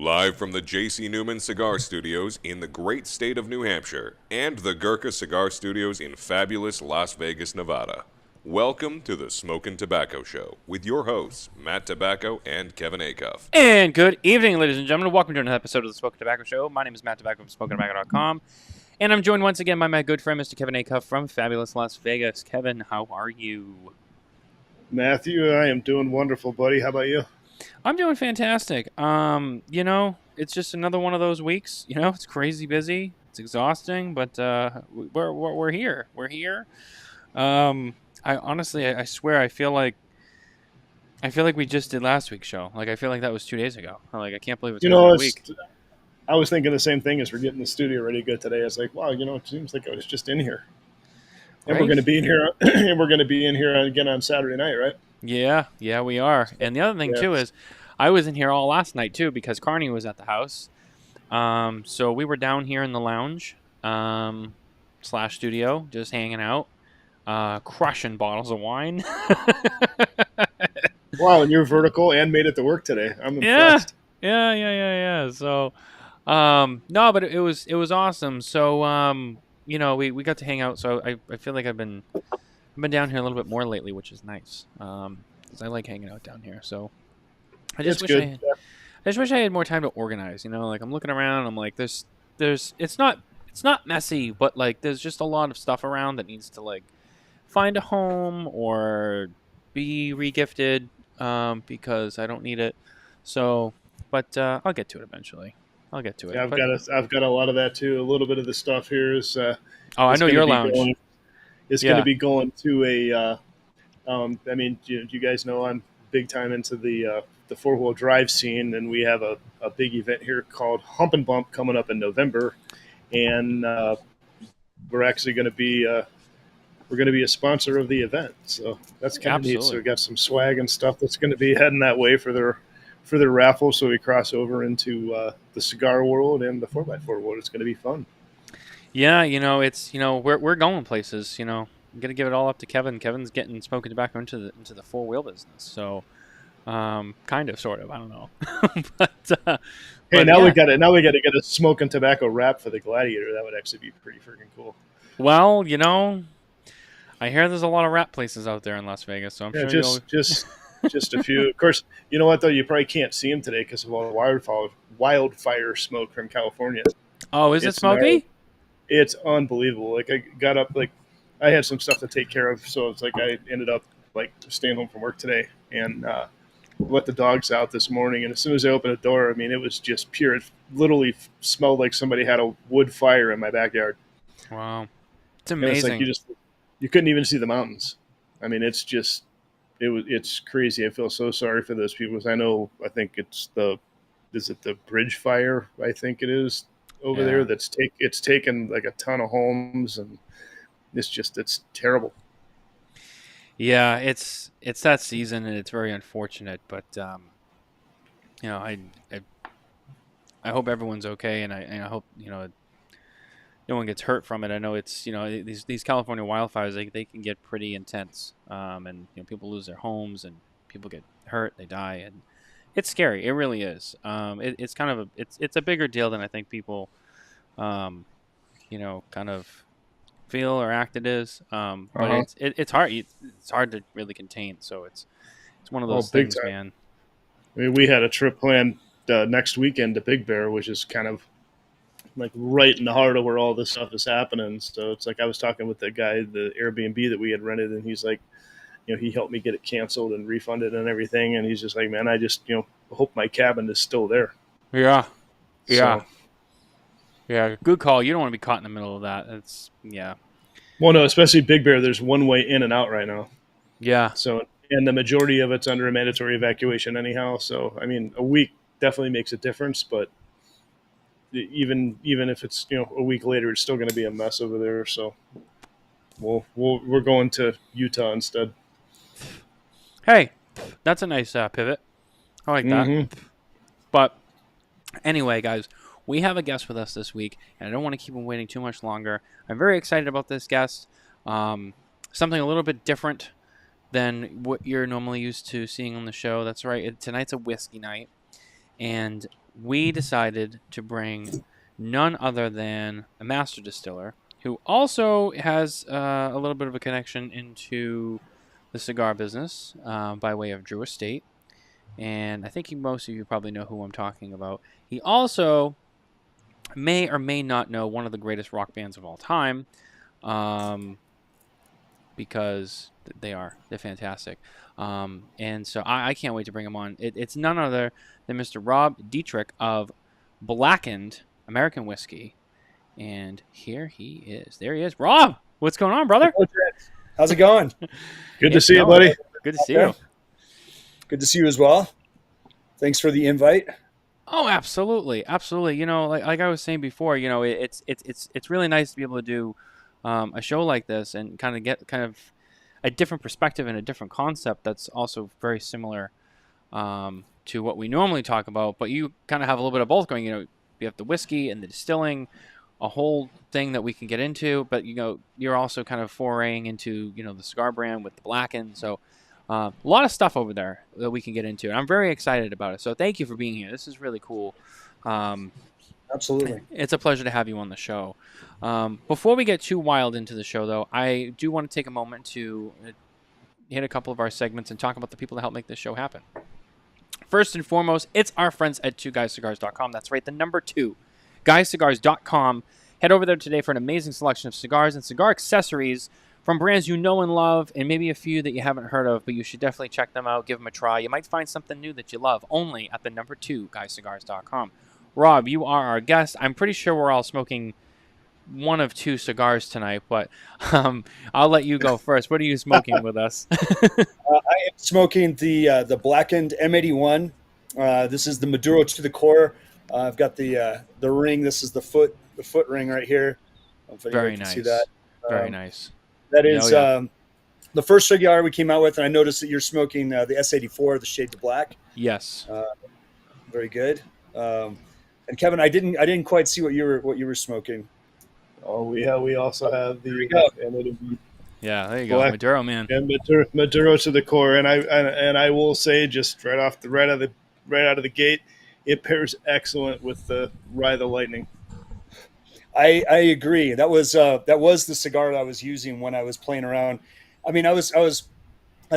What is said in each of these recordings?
Live from the J.C. Newman Cigar Studios in the great state of New Hampshire and the Gurkha Cigar Studios in fabulous Las Vegas, Nevada. Welcome to the Smokin Tabacco Show with your hosts, Matt Tobacco and Kevin Acuff. And good evening, ladies and gentlemen. Welcome to another episode of the Smokin Tabacco Show. My name is Matt Tobacco from SmokinTobacco.com. And I'm joined once again by my good friend, Mr. Kevin Acuff from fabulous Las Vegas. Kevin, how are you? Matthew, I am doing wonderful, buddy. How about you? I'm doing fantastic. It's just another one of those weeks. It's crazy busy. It's exhausting, but we're here. We're here. I swear, I feel like we just did last week's show. Like, I feel like that was 2 days ago. Like, I can't believe it's been a week. I was thinking the same thing as we're getting the studio ready to go today. I was like, wow, it seems like I was just in here. And we're going to be in here, and we're going to be in here again on Saturday night, right? Yeah, we are. And the other thing, too, is I was in here all last night, too, because Carney was at the house. So we were down here in the lounge / studio, just hanging out, crushing bottles of wine. Wow, and you're vertical and made it to work today. I'm impressed. Yeah. So, no, but it was awesome. So, we got to hang out. So I feel like I've been down here a little bit more lately, which is nice. Because I like hanging out down here. So I just wish I had more time to organize. Like, I'm looking around. I'm like, there's it's not messy, but like there's just a lot of stuff around that needs to like find a home or be regifted because I don't need it. So, but I'll get to it eventually. I'll get to it. Yeah, I've got a lot of that too. A little bit of the stuff here is. I know your lounge. It's going to be going to a. You guys know I'm big time into the 4-wheel drive scene, and we have a big event here called Hump and Bump coming up in November, and we're actually going to be a sponsor of the event. So that's kind of neat. So we got some swag and stuff that's going to be heading that way for their raffle. So we cross over into the cigar world and the 4x4 world. It's going to be fun. Yeah, we're going places. I'm gonna give it all up to Kevin. Kevin's getting Smokin Tabacco into the 4-wheel business. So, kind of, sort of. I don't know. Now we got it. Now we got to get a Smokin Tabacco wrap for the Gladiator. That would actually be pretty freaking cool. Well, I hear there's a lot of rap places out there in Las Vegas. So I'm sure just a few. Of course, you know what though? You probably can't see them today because of all the wildfire smoke from California. Oh, is it smoky? It's unbelievable. Like, I got up, like, I had some stuff to take care of, so it's like I ended up like staying home from work today and let the dogs out this morning. And as soon as I opened the door, I mean, it was just pure. It literally smelled like somebody had a wood fire in my backyard. Wow, it's amazing. And it's like you couldn't even see the mountains. I mean, it's crazy. I feel so sorry for those people. I think it's the bridge fire? I think it is over there. It's taken like a ton of homes, and it's terrible. Yeah, it's that season, and it's very unfortunate. But I hope everyone's okay, and I hope no one gets hurt from it. I know it's these California wildfires, they can get pretty intense, and people lose their homes and people get hurt, they die, and it's scary. It really is. It's kind of it's a bigger deal than I think people, kind of feel or act it is. But it's hard. It's hard to really contain. So it's one of those things, man. I mean, we had a trip planned next weekend to Big Bear, which is kind of like right in the heart of where all this stuff is happening. So it's like I was talking with the guy, the Airbnb that we had rented, and he's like, he helped me get it canceled and refunded and everything. And he's just like, man, I just, hope my cabin is still there. Yeah. So, yeah. Good call. You don't want to be caught in the middle of that. Yeah. Well, no, especially Big Bear. There's one way in and out right now. Yeah. So, and the majority of it's under a mandatory evacuation anyhow. So, I mean, a week definitely makes a difference, but even if it's, a week later, it's still going to be a mess over there. So we're going to Utah instead. Hey, that's a nice pivot. I like that. Mm-hmm. But anyway, guys, we have a guest with us this week, and I don't want to keep him waiting too much longer. I'm very excited about this guest. Something a little bit different than what you're normally used to seeing on the show. That's right. Tonight's a whiskey night. and we decided to bring none other than a master distiller who also has a little bit of a connection into the cigar business by way of Drew Estate. And I think most of you probably know who I'm talking about. He also may or may not know one of the greatest rock bands of all time, because they're fantastic. And so I can't wait to bring him on. It's none other than Mr. Rob Dietrich of Blackened American Whiskey. And here he is. There he is. Rob, what's going on, brother? How's it going? Good to see you, buddy. Good to see you. Good to see you as well. Thanks for the invite. Oh, absolutely, absolutely. You know, like I was saying before, you know, it's really nice to be able to do a show like this and kind of get kind of a different perspective and a different concept that's also very similar to what we normally talk about. But you kind of have a little bit of both going. You know, you have the whiskey and the distilling, a whole thing that we can get into. But you know, you're also kind of foraying into the cigar brand with the Blackened. So a lot of stuff over there that we can get into, and I'm very excited about it. So thank you for being here. This is really cool. Absolutely. It's a pleasure to have you on the show. Before we get too wild into the show, though, I do want to take a moment to hit a couple of our segments and talk about the people that help make this show happen. First and foremost, it's our friends at 2guyscigars.com. That's right, the number 2, guyscigars.com. Head over there today for an amazing selection of cigars and cigar accessories from brands you know and love, and maybe a few that you haven't heard of, but you should definitely check them out, give them a try. You might find something new that you love, only at the number 2, guyscigars.com. Rob, you are our guest. I'm pretty sure we're all smoking one of 2 cigars tonight, but I'll let you go first. What are you smoking with us? I am smoking the Blackened M81. This is the Maduro to the core. I've got the ring. This is the foot ring right here. Very nice. See that? Very nice. That is the first cigar we came out with, and I noticed that you're smoking the S84, the shade to black. Yes. Very good. And Kevin, I didn't quite see what you were smoking. Oh, we also have the yeah, there you go, Maduro, man. And Maduro to the core, and I will say, just right out of the gate, it pairs excellent with the Rye the Lightning. I agree. That was the cigar that I was using when I was playing around. I mean, I was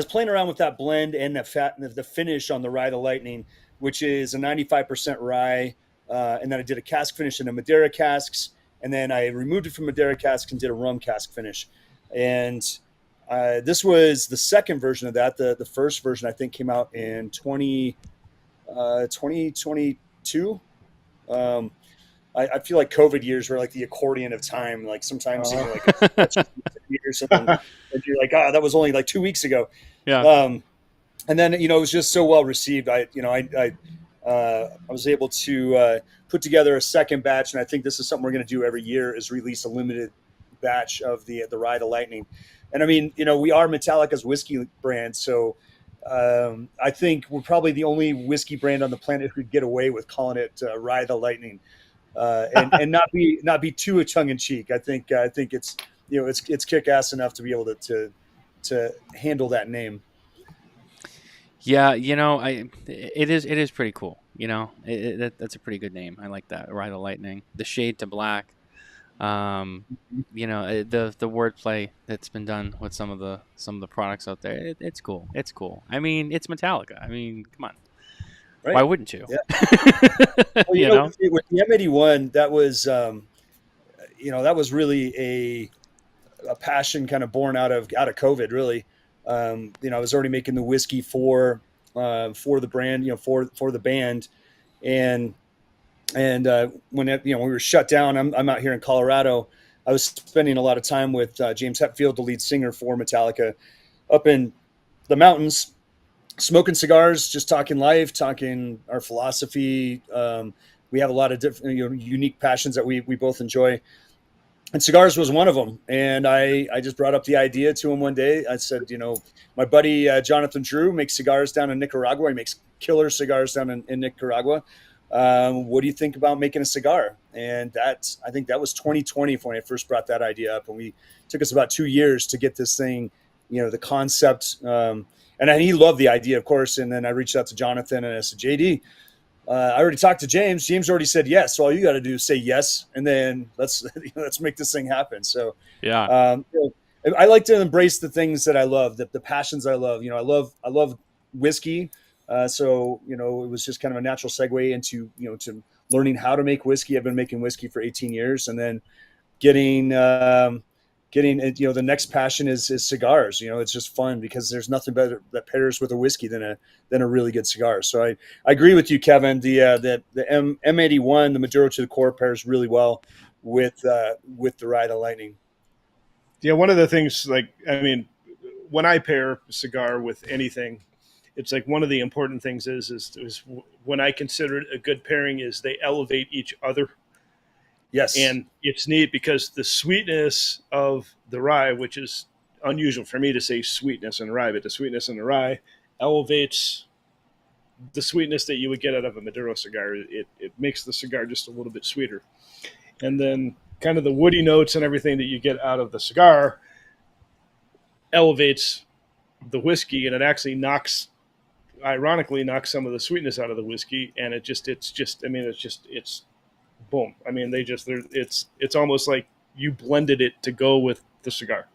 playing around with that blend and the finish on the Rye the Lightning, which is a 95% rye, and then I did a cask finish in a Madeira casks, and then I removed it from Madeira casks and did a rum cask finish. And this was the second version of that. The first version I think came out in 2022. I feel like COVID years were like the accordion of time. Like sometimes years, and you're like, that was only like 2 weeks ago. Yeah. And then it was just so well received. I was able to put together a second batch, and I think this is something we're going to do every year: is release a limited batch of the Rye the Lightning. And I mean, we are Metallica's whiskey brand, so I think we're probably the only whiskey brand on the planet who could get away with calling it Rye the Lightning. And not be too tongue in cheek. I think it's it's kick ass enough to be able to handle that name. Yeah, it is pretty cool. That's a pretty good name. I like that. Ride the Lightning, the shade to black. The wordplay that's been done with some of the products out there. It's cool. It's cool. I mean, it's Metallica. I mean, come on. Right. Why wouldn't you? Yeah. Well, with the M81, that was, that was really a passion kind of born out of COVID. Really, I was already making the whiskey for the brand, for the band, and when we were shut down, I'm out here in Colorado. I was spending a lot of time with James Hetfield, the lead singer for Metallica, up in the mountains, smoking cigars, just talking life, talking our philosophy. We have a lot of different, unique passions that we both enjoy. And cigars was one of them. And I just brought up the idea to him one day. I said, my buddy Jonathan Drew makes cigars down in Nicaragua. He makes killer cigars down in Nicaragua. What do you think about making a cigar? And I think that was 2020 when I first brought that idea up. And took us about 2 years to get this thing, the concept. And he loved the idea, of course. And then I reached out to Jonathan and I said, JD, I already talked to James. James already said yes. So all you got to do is say yes, and then let's let's make this thing happen. So Yeah. I like to embrace the things that I love, the passions I love. I love whiskey. So it was just kind of a natural segue into to learning how to make whiskey. I've been making whiskey for 18 years, and then getting the next passion is cigars. It's just fun because there's nothing better that pairs with a whiskey than a really good cigar. So I agree with you, Kevin. The M81, the Maduro to the core, pairs really well with the Rye the Lightning. Yeah, one of the things, when I pair a cigar with anything, it's like one of the important things is when I consider it a good pairing is they elevate each other. Yes. And it's neat because the sweetness of the rye, which is unusual for me to say sweetness in rye, but the sweetness in the rye elevates the sweetness that you would get out of a Maduro cigar. It makes the cigar just a little bit sweeter. And then kind of the woody notes and everything that you get out of the cigar elevates the whiskey, and it actually ironically knocks some of the sweetness out of the whiskey. And it's boom. I mean, it's almost like you blended it to go with the cigar.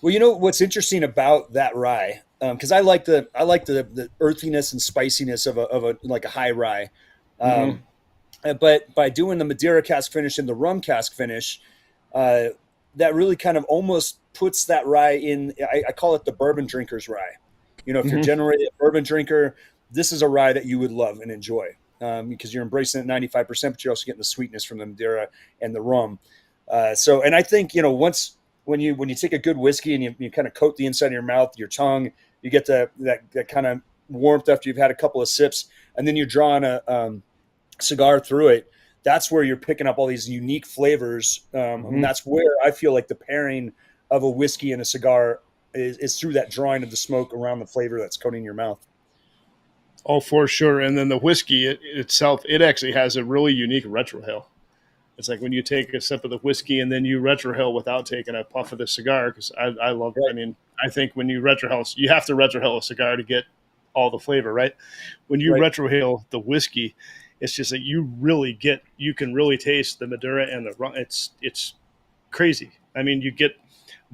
Well, what's interesting about that rye, because I like the earthiness and spiciness of a high rye, but by doing the Madeira cask finish and the rum cask finish, that really kind of almost puts that rye in. I call it the bourbon drinker's rye. If you're generally a bourbon drinker, this is a rye that you would love and enjoy. Because you're embracing it 95%, but you're also getting the sweetness from the Madeira and the rum. And I think, once when you take a good whiskey and you kind of coat the inside of your mouth, your tongue, you get that kind of warmth after you've had a couple of sips, and then you're drawing a cigar through it. That's where you're picking up all these unique flavors. And that's where I feel like the pairing of a whiskey and a cigar is through that drawing of the smoke around the flavor that's coating your mouth. Oh, for sure. And then the whiskey itself, it actually has a really unique retrohale. It's like when you take a sip of the whiskey and then you retrohale without taking a puff of the cigar, because I love it. I mean, I think when you retrohale, you have to retrohale a cigar to get all the flavor, right? When you retrohale the whiskey, it's just that you can really taste the Madeira and the rum. It's crazy. I mean, you get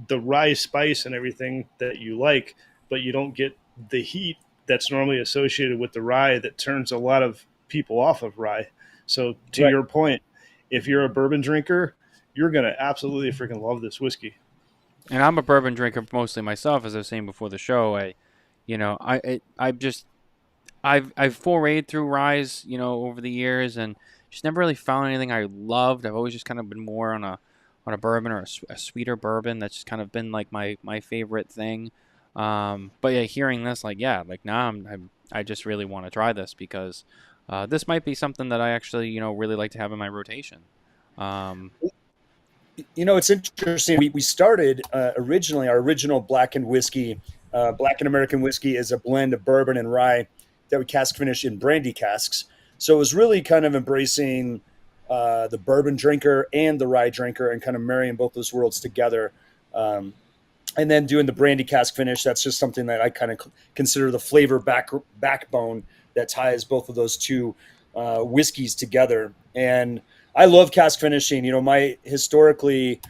the rye spice and everything that you like, but you don't get the heat that's normally associated with the rye that turns a lot of people off of rye. So to your point, if you're a bourbon drinker, you're going to absolutely freaking love this whiskey. And I'm a bourbon drinker mostly myself, as I was saying before the show. I've forayed through ryes, over the years, and just never really found anything I loved. I've always just kind of been more on a bourbon or a sweeter bourbon. That's just kind of been like my favorite thing. But yeah, hearing this, now I just really want to try this because this might be something that I actually, really like to have in my rotation. It's interesting. We started originally, our original blackened whiskey, Blackened American whiskey is a blend of bourbon and rye that we cask finish in brandy casks. So it was really kind of embracing the bourbon drinker and the rye drinker and kind of marrying both those worlds together. And then doing the brandy cask finish, that's just something that I kind of consider the flavor backbone that ties both of those two whiskeys together. And I love cask finishing. Historically,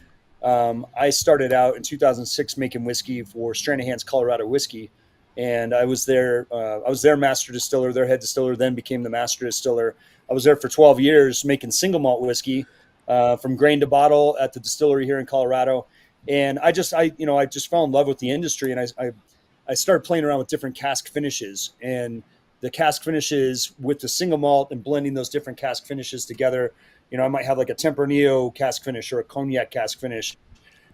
I started out in 2006 making whiskey for Stranahan's Colorado Whiskey, and I was their master distiller, their head distiller, then became the master distiller. I was there for 12 years making single malt whiskey from grain to bottle at the distillery here in Colorado. And I just fell in love with the industry, and I started playing around with different cask finishes, and the cask finishes with the single malt and blending those different cask finishes together. I might have like a Tempranillo cask finish or a cognac cask finish,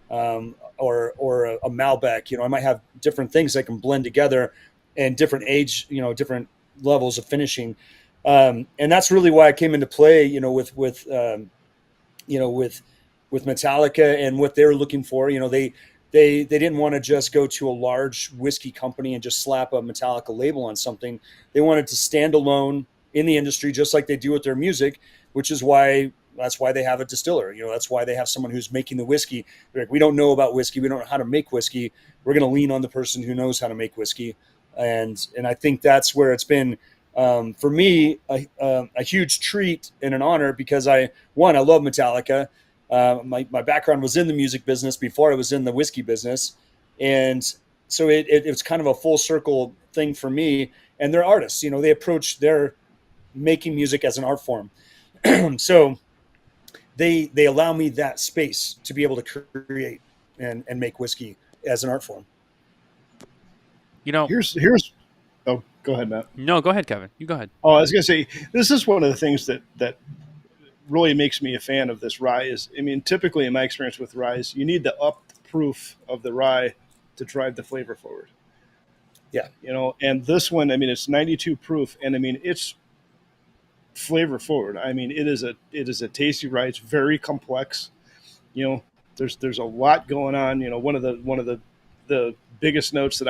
or a Malbec. I might have different things I can blend together, and different age, different levels of finishing. And that's really why I came into play, with Metallica and what they were looking for. They didn't want to just go to a large whiskey company and just slap a Metallica label on something. They wanted to stand alone in the industry, just like they do with their music, which is that's why they have a distiller. That's why they have someone who's making the whiskey. They're like, we don't know about whiskey. We don't know how to make whiskey. We're going to lean on the person who knows how to make whiskey. And I think that's where it's been For me, a huge treat and an honor because I love Metallica. My background was in the music business before I was in the whiskey business. And so it's kind of a full circle thing for me. And they're artists, they approach their making music as an art form. So they allow me that space to be able to create and make whiskey as an art form. Here's oh, go ahead, Matt. No, go ahead, Kevin. You go ahead. Oh, I was going to say, this is one of the things that really makes me a fan of this rye is, typically in my experience with rye, you need the up proof of the rye to drive the flavor forward. Yeah. And this one, it's 92 proof, and it's flavor forward. It is a tasty rye. It's very complex. There's a lot going on. One of the biggest notes that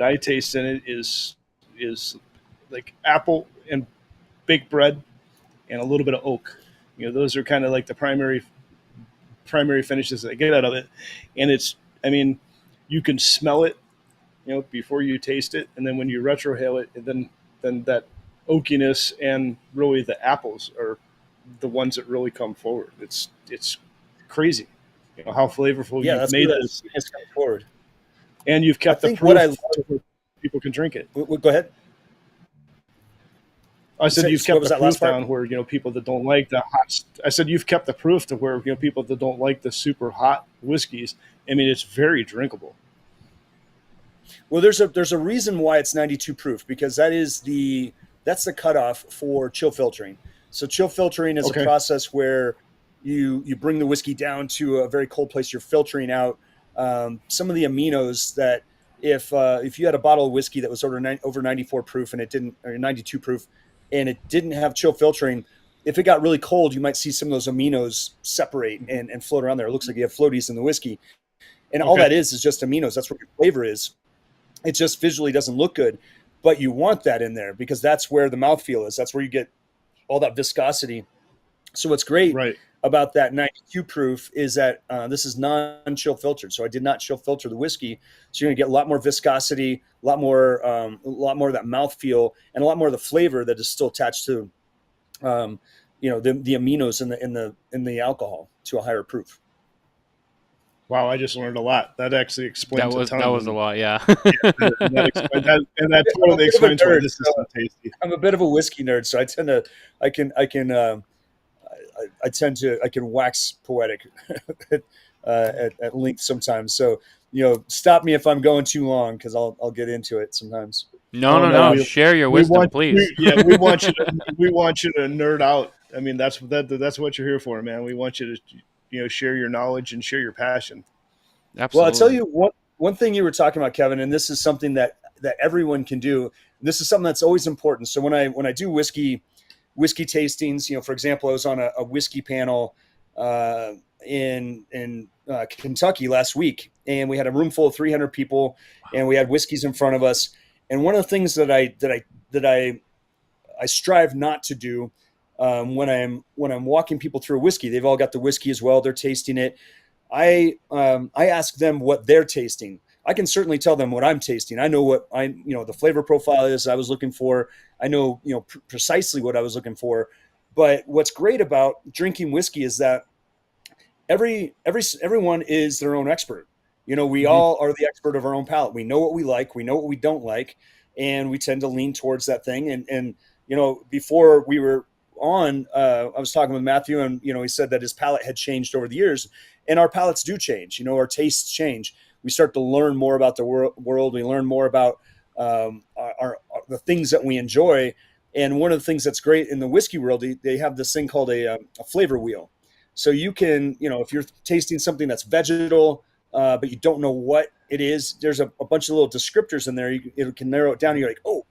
I taste in it is like apple and baked bread and a little bit of oak. Those are kind of like the primary finishes that I get out of it. And it's, you can smell it, before you taste it, and then when you retrohale it, and then that oakiness and really the apples are the ones that really come forward. It's crazy, how flavorful you've made this. It's come forward, and you've kept the proof to where people can drink it. Go ahead. I said you've kept the proof down where people that don't like the hot. I said you've kept the proof to where people that don't like the super hot whiskeys. It's very drinkable. Well, there's a reason why it's 92 proof, because that's the cutoff for chill filtering. So chill filtering is a process where you bring the whiskey down to a very cold place. You're filtering out some of the aminos that if you had a bottle of whiskey that was over 94 proof and it didn't, or 92 proof, and it didn't have chill filtering, if it got really cold, you might see some of those aminos separate and float around there. It looks like you have floaties in the whiskey. And all that is just aminos. That's what your flavor is. It just visually doesn't look good, but you want that in there because that's where the mouthfeel is. That's where you get all that viscosity. So what's great about that 92 proof is that this is non-chill filtered. So I did not chill filter the whiskey. So you're going to get a lot more viscosity, a lot more of that mouthfeel, and a lot more of the flavor that is still attached to, the aminos in the alcohol to a higher proof. Wow, I just learned a lot. That actually explains a ton. That was a lot, yeah. that totally explains why this is so tasty. I'm a bit of a whiskey nerd, so I can wax poetic at length sometimes. So stop me if I'm going too long because I'll get into it sometimes. No. Share your wisdom, please. We want you to nerd out. That's what you're here for, man. We want you to share your knowledge and share your passion. Absolutely. Well, I'll tell you one thing you were talking about, Kevin, and this is something that everyone can do. This is something that's always important. So when I do whiskey tastings, for example, I was on a whiskey panel in Kentucky last week, and we had a room full of 300 people, and we had whiskeys in front of us. And one of the things that I strive not to do when I'm walking people through a whiskey, they've all got the whiskey as well. They're tasting it. I ask them what they're tasting. I can certainly tell them what I'm tasting. I know what the flavor profile is I was looking for. I know, precisely what I was looking for. But what's great about drinking whiskey is that everyone is their own expert. We all are the expert of our own palate. We know what we like. We know what we don't like. And we tend to lean towards that thing. And before we were on, I was talking with Matthew, and he said that his palate had changed over the years, and our palates do change. Our tastes change. We start to learn more about the world. We learn more about the things that we enjoy. And one of the things that's great in the whiskey world, they have this thing called a flavor wheel. So you can, if you're tasting something that's vegetal, but you don't know what it is, there's a bunch of little descriptors in there. It can narrow it down. And you're like, oh,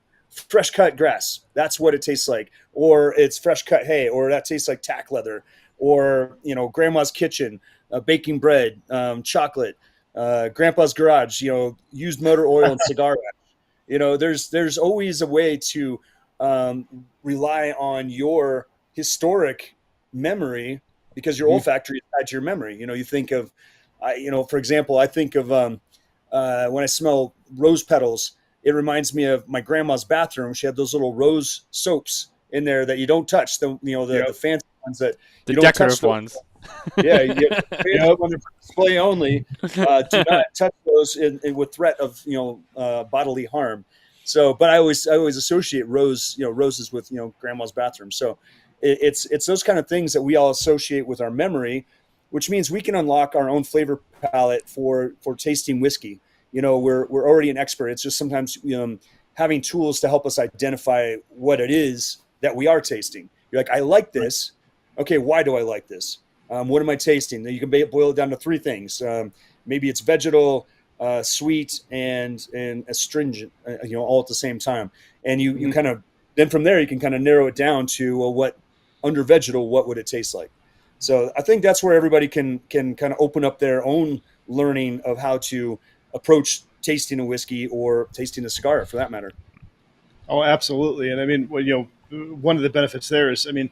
fresh cut grass. That's what it tastes like. Or it's fresh cut hay, or that tastes like tack leather, or, grandma's kitchen, baking bread, chocolate, grandpa's garage, used motor oil and cigar ash. There's always a way to rely on your historic memory, because your olfactory is tied to your memory. You think of, for example, I think of when I smell rose petals, it reminds me of my grandma's bathroom. She had those little rose soaps in there that you don't touch. The fancy ones that The you don't touch. decorative ones. Yeah, you get fancy ones for display only. Do not touch those with threat of bodily harm. So, but I always associate roses with grandma's bathroom. So, it's those kind of things that we all associate with our memory, which means we can unlock our own flavor palette for tasting whiskey. We're already an expert. It's just sometimes having tools to help us identify what it is that we are tasting. You're like, I like this. Okay, why do I like this? What am I tasting? You can boil it down to three things. Maybe it's vegetal, sweet, and astringent. All at the same time. And you kind of then from there you can kind of narrow it down to what under vegetal, what would it taste like? So I think that's where everybody can kind of open up their own learning of how to approach tasting a whiskey or tasting a cigar, for that matter. Oh, absolutely. And I mean, one of the benefits there is, I mean,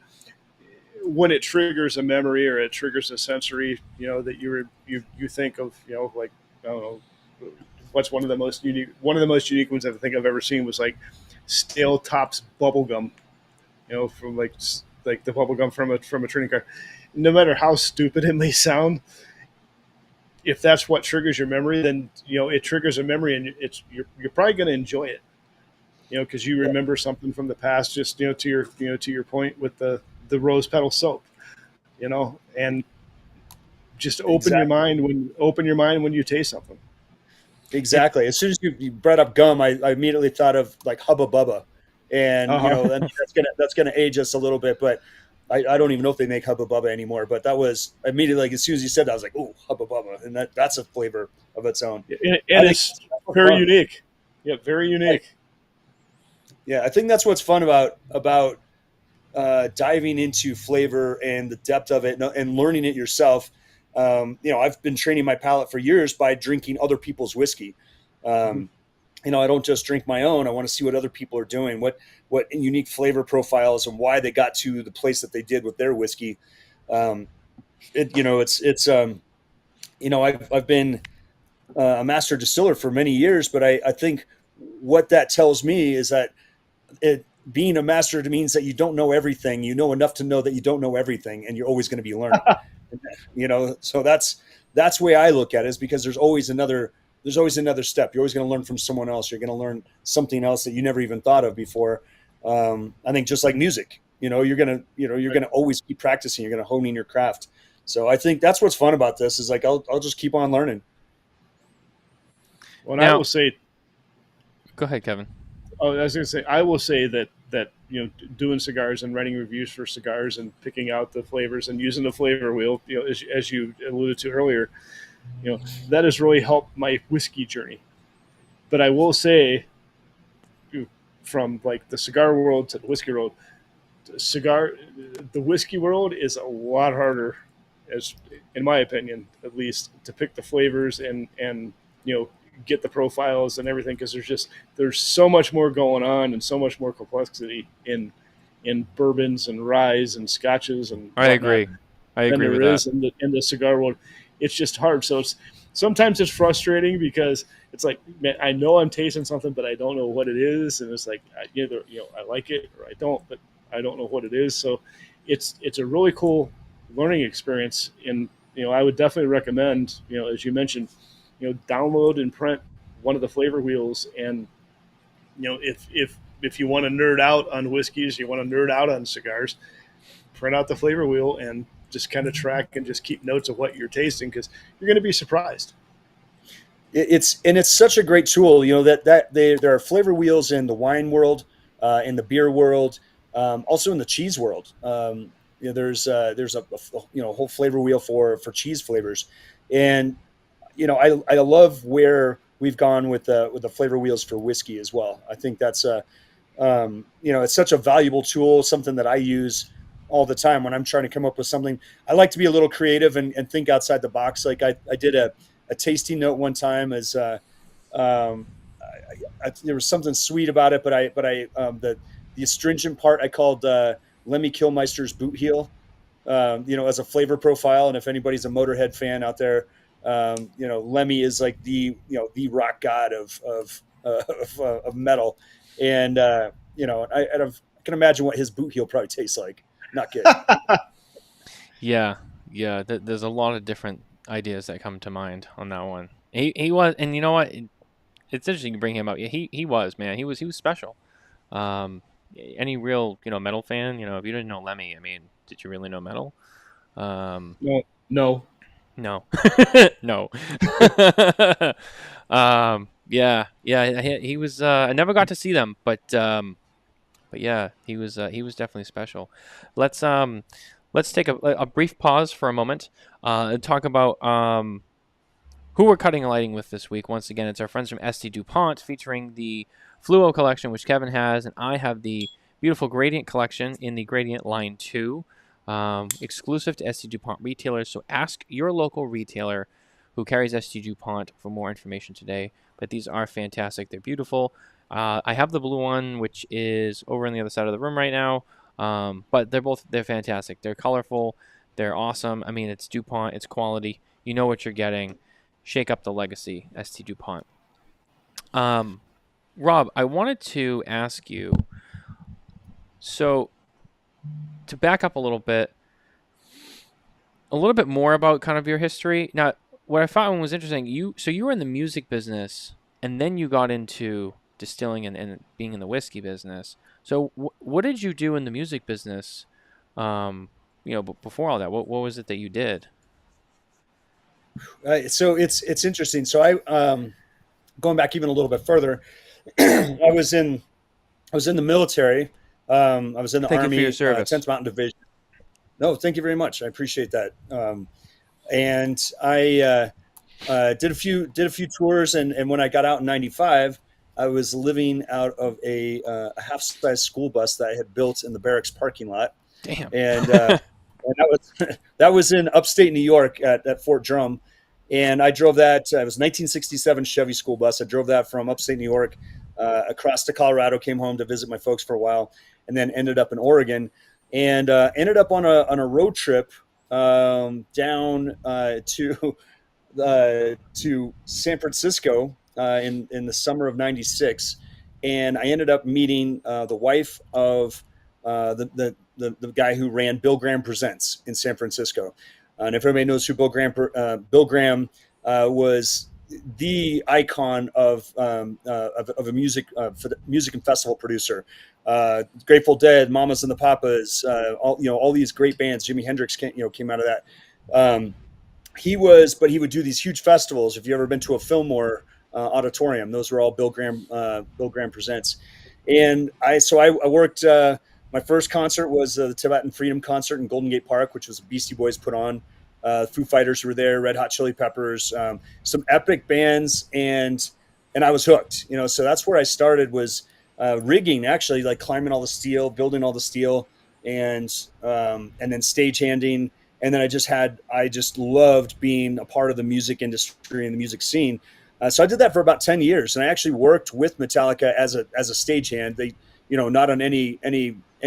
when it triggers a memory or it triggers a sensory, that you think of, like, I don't know, what's one of the most unique ones I think I've ever seen was like stale tops bubble gum, from like the bubble gum from a trading card. No matter how stupid it may sound, if that's what triggers your memory, then it triggers a memory, and you're probably going to enjoy it, because you remember something from the past. Just to your point with the rose petal soap, and just open your mind when you taste something. Exactly. As soon as you brought up gum, I immediately thought of like Hubba Bubba, and and that's gonna age us a little bit, but I don't even know if they make Hubba Bubba anymore. But that was immediately, like, as soon as you said that, I was like, oh, Hubba Bubba, and that's a flavor of its own. And it's very unique. Yeah, very unique. Yeah, I think that's what's fun about diving into flavor and the depth of it and learning it yourself. I've been training my palate for years by drinking other people's whiskey. I don't just drink my own. I want to see what other people are doing, what unique flavor profiles and why they got to the place that they did with their whiskey. I've been a master distiller for many years, but I think what that tells me is that being a master means that you don't know everything. You know enough to know that you don't know everything, and you're always going to be learning. So that's the way I look at it, is because there's always another step. You're always going to learn from someone else. You're going to learn something else that you never even thought of before. I think just like music, you're going to always keep practicing. You're going to hone in your craft. So I think that's what's fun about this, is like, I'll just keep on learning. Well, now, I will say, go ahead, Kevin. Oh, I was going to say, I will say that doing cigars and writing reviews for cigars and picking out the flavors and using the flavor wheel, as you alluded to earlier, that has really helped my whiskey journey. But I will say, from like the cigar world to the whiskey world, the whiskey world is a lot harder, as in my opinion, at least, to pick the flavors and get the profiles and everything, because there's so much more going on and so much more complexity in bourbons and ryes and scotches and I agree with that. In the cigar world. It's just hard. So sometimes it's frustrating, because it's like, man, I know I'm tasting something, but I don't know what it is, and it's like either I like it or I don't, but I don't know what it is. So it's a really cool learning experience, and I would definitely recommend, as you mentioned, download and print one of the flavor wheels, and if you want to nerd out on whiskeys, you want to nerd out on cigars, print out the flavor wheel and just kind of track and just keep notes of what you're tasting, because you're going to be surprised. It's such a great tool, that there are flavor wheels in the wine world, in the beer world, also in the cheese world. There's a whole flavor wheel for cheese flavors, and I love where we've gone with the flavor wheels for whiskey as well. I think that's it's such a valuable tool, something that I use all the time when I'm trying to come up with something. I like to be a little creative and think outside the box. Like I did a tasting note one time, as there was something sweet about it, but the astringent part I called Lemmy Kilmeister's boot heel, as a flavor profile. And if anybody's a Motorhead fan out there, Lemmy is like the rock god of of metal, and I can imagine what his boot heel probably tastes like. Not good. Yeah, yeah. There's a lot of different ideas that come to mind on that one. He was, and you know what? It's interesting to bring him up. Yeah, he was, man. He was special. Um, any real metal fan, if you didn't know Lemmy, I mean, did you really know metal? No, no. No, no. Yeah, yeah. He was. I never got to see them, but yeah, he was definitely special. Let's let's take a brief pause for a moment and talk about who we're cutting and lighting with this week. Once again, it's our friends from SD Dupont, featuring the Fluo collection, which Kevin has, and I have the beautiful Gradient collection in the Gradient Line 2, exclusive to SD Dupont retailers. So ask your local retailer who carries SD Dupont for more information today. But these are fantastic. They're beautiful. I have the blue one, which is over on the other side of the room right now. But they're fantastic. They're colorful. They're awesome. I mean, it's Dupont. It's quality. You know what you're getting. Shake up the legacy, ST Dupont. Rob, I wanted to ask you, so to back up a little bit more about kind of your history. Now, what I found was interesting, you were in the music business, and then you got into distilling and being in the whiskey business. So what did you do in the music business, before all that? What was it that you did? So it's interesting. So I going back even a little bit further, I was in the military. I was in the Thank Army, you for your service. 10th Mountain Division. No, thank you very much. I appreciate that. And I did a few tours, and when I got out in '95, I was living out of a half-size school bus that I had built in the barracks parking lot. Damn. And that was in upstate New York at Fort Drum. And I drove that. It was 1967 Chevy school bus. I drove that from upstate New York across to Colorado, came home to visit my folks for a while, and then ended up in Oregon, and ended up on a road trip down to San Francisco in the summer of '96, and I ended up meeting the wife of the guy who ran Bill Graham Presents in San Francisco. And if everybody knows who Bill Graham was the icon of a music and festival producer. Grateful Dead, Mamas and the Papas, all these great bands. Jimi Hendrix came out of that. He would do these huge festivals. If you've ever been to a Fillmore auditorium, those were all Bill Graham Presents. And I worked. My first concert was the Tibetan Freedom Concert in Golden Gate Park, which was Beastie Boys put on. Foo Fighters were there, Red Hot Chili Peppers, some epic bands, and I was hooked. So that's where I started, was rigging, actually, like climbing all the steel, building all the steel, and then stagehanding. And then I just loved being a part of the music industry and the music scene. So I did that for about 10 years, and I actually worked with Metallica as a stagehand. They, not on any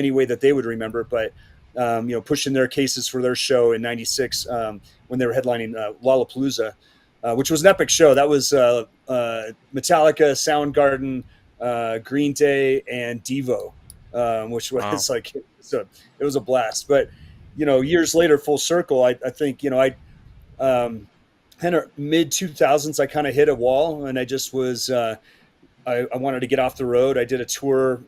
way that they would remember, but pushing their cases for their show in '96 when they were headlining Lollapalooza, which was an epic show. That was Metallica, Soundgarden, Green Day, and Devo, which was Wow. it was a blast. But years later, full circle, I think kind of mid 2000s, I kind of hit a wall, and I just was. I wanted to get off the road. I did a tour,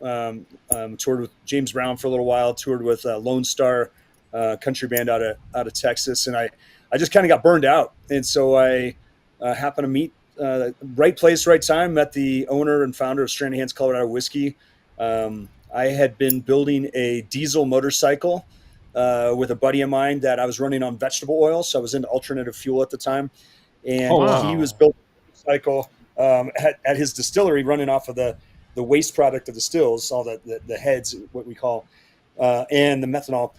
toured with James Brown for a little while, toured with Lone Star, country band out of Texas, and I just kind of got burned out. And so I happened to meet right place, right time. Met the owner and founder of Stranahan's Colorado Whiskey. I had been building a diesel motorcycle with a buddy of mine that I was running on vegetable oil, so I was into alternative fuel at the time, and he was building a motorcycle. At his distillery, running off of the waste product of the stills, all the heads, what we call, and the methanol.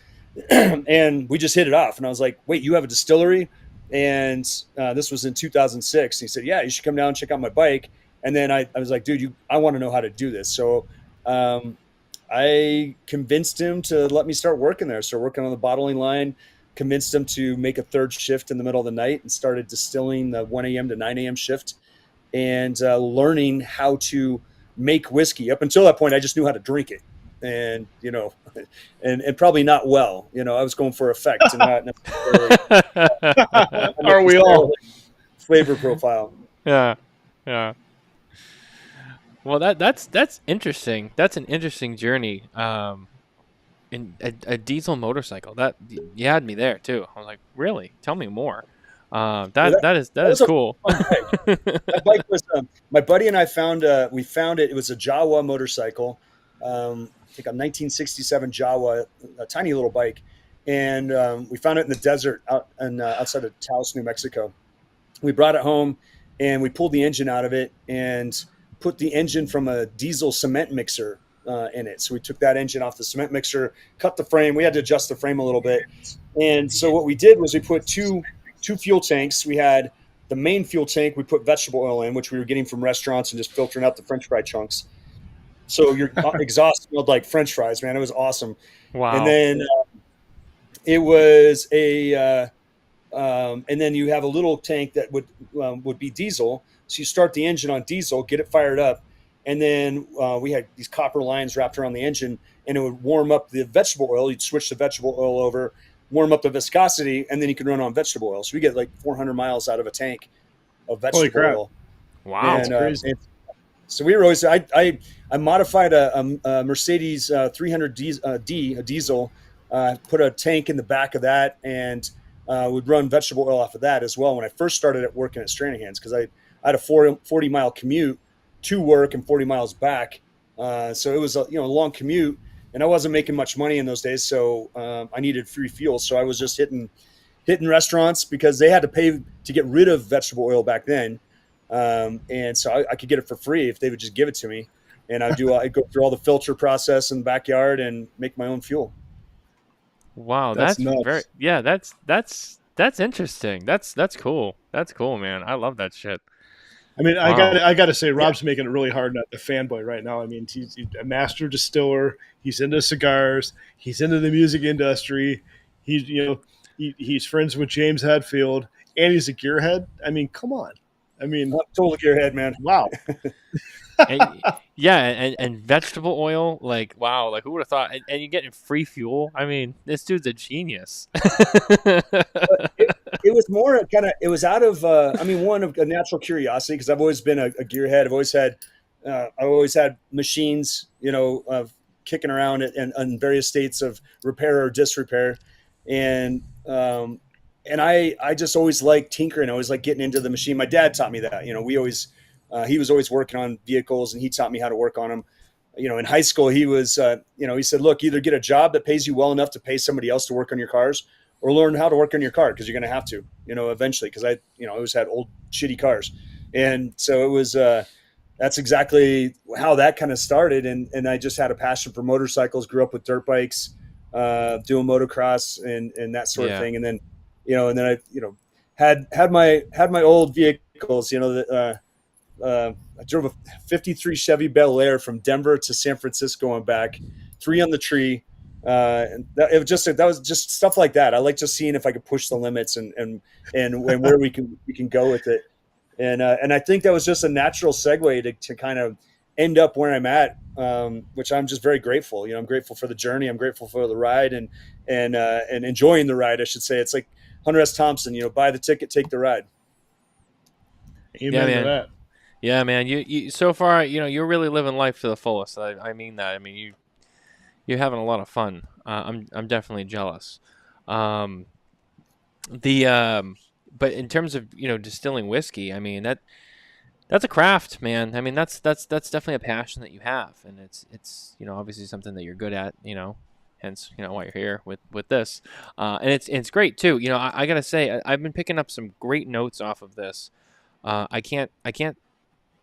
And we just hit it off. And I was like, wait, you have a distillery? And this was in 2006. And he said, yeah, you should come down and check out my bike. And then I was like, dude, I want to know how to do this. So I convinced him to let me start working there. So working on the bottling line, convinced him to make a third shift in the middle of the night, and started distilling the 1 a.m. to 9 a.m. shift. and learning how to make whiskey. Up until that point, I just knew how to drink it, and and probably not well. I was going for effect and not necessarily, Are we all? Flavor profile. Yeah, yeah. Well, that's interesting. That's an interesting journey. In a diesel motorcycle. That you had me there too. I was like, really? Tell me more. That is cool. That bike was my buddy and I found. We found it. It was a Jawa motorcycle. I think a 1967 Jawa, a tiny little bike, and we found it in the desert outside of Taos, New Mexico. We brought it home, and we pulled the engine out of it and put the engine from a diesel cement mixer in it. So we took that engine off the cement mixer, cut the frame. We had to adjust the frame a little bit. And so what we did was we put two fuel tanks. We had the main fuel tank. We put vegetable oil in, which we were getting from restaurants and just filtering out the French fry chunks. So your exhaust smelled like French fries, man. It was awesome. Wow. And then it was and then you have a little tank that would be diesel. So you start the engine on diesel, get it fired up, and then we had these copper lines wrapped around the engine, and it would warm up the vegetable oil. You'd switch the vegetable oil over, warm up the viscosity, and then you could run on vegetable oil. So we get like 400 miles out of a tank of vegetable oil. Wow, and, that's crazy. So we were always I modified a Mercedes 300D, a diesel, put a tank in the back of that, and would run vegetable oil off of that as well when I first started working at Stranahan's, because I had a 40-mile commute to work and 40 miles back. So it was a long commute, and I wasn't making much money in those days. So I needed free fuel. So I was just hitting restaurants because they had to pay to get rid of vegetable oil back then. And so I could get it for free if they would just give it to me. And I'd go through all the filter process in the backyard and make my own fuel. Wow, That's that's nuts. that's interesting. That's cool. That's cool, man. I love that shit. I mean, Wow. I got to say, Rob's making it really hard not to fanboy right now. I mean, he's a master distiller. He's into cigars. He's into the music industry. He's friends with James Hetfield, and he's a gearhead. I mean, come on. I mean, I'm total gearhead, man. wow. And vegetable oil, like wow, like who would have thought? And you're getting free fuel. I mean, this dude's a genius. It was more it was out of one of a natural curiosity, because I've always been a gearhead. I've always had machines kicking around in various states of repair or disrepair, and I just always liked tinkering. I always liked getting into the machine. My dad taught me that. He was always working on vehicles, and he taught me how to work on them. In high school, he was he said, look, either get a job that pays you well enough to pay somebody else to work on your cars, or learn how to work on your car, because you're going to have to, eventually, because I always had old shitty cars. And so it was, that's exactly how that kind of started. And I just had a passion for motorcycles, grew up with dirt bikes, doing motocross and that sort of thing. And then, I had my old vehicles, I drove a 53 Chevy Bel Air from Denver to San Francisco and back, 3 on the tree. And that was just stuff like that. I like just seeing if I could push the limits and where we can go with it. And I think that was just a natural segue to kind of end up where I'm at, which I'm just very grateful. I'm grateful for the journey. I'm grateful for the ride and enjoying the ride, I should say. It's like Hunter S. Thompson, buy the ticket, take the ride. Amen to that. Yeah, man. You so far, you're really living life to the fullest. I mean that. I mean you're having a lot of fun. I'm definitely jealous. But in terms of distilling whiskey, I mean that's a craft, man. I mean that's definitely a passion that you have, and it's obviously something that you're good at. Hence why you're here with this, and it's great too. I gotta say I've been picking up some great notes off of this. I can't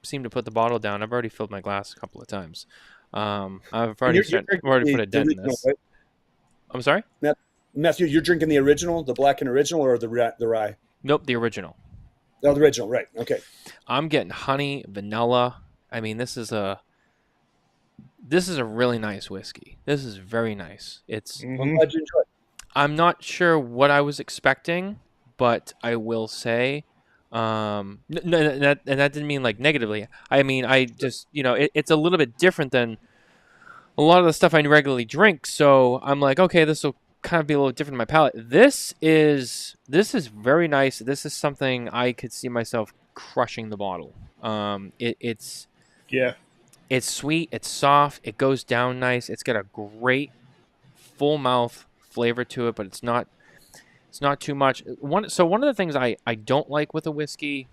seem to put the bottle down. I've already filled my glass a couple of times. I've already put a dent in this. Right? I'm sorry? Matthew, you're drinking the original, the Blackened original, or the rye? Nope, the original. Oh, the original, right. Okay. I'm getting honey, vanilla. I mean, this is a really nice whiskey. This is very nice. It's I'm glad you enjoyed it. I'm not sure what I was expecting, but I will say That didn't mean like negatively. I mean, I just, it's a little bit different than a lot of the stuff I regularly drink. So I'm like, okay, this will kind of be a little different in my palate. This is very nice. This is something I could see myself crushing the bottle. It's Yeah. It's sweet. It's soft. It goes down nice. It's got a great full mouth flavor to it, but it's not too much. One of the things I don't like with a whiskey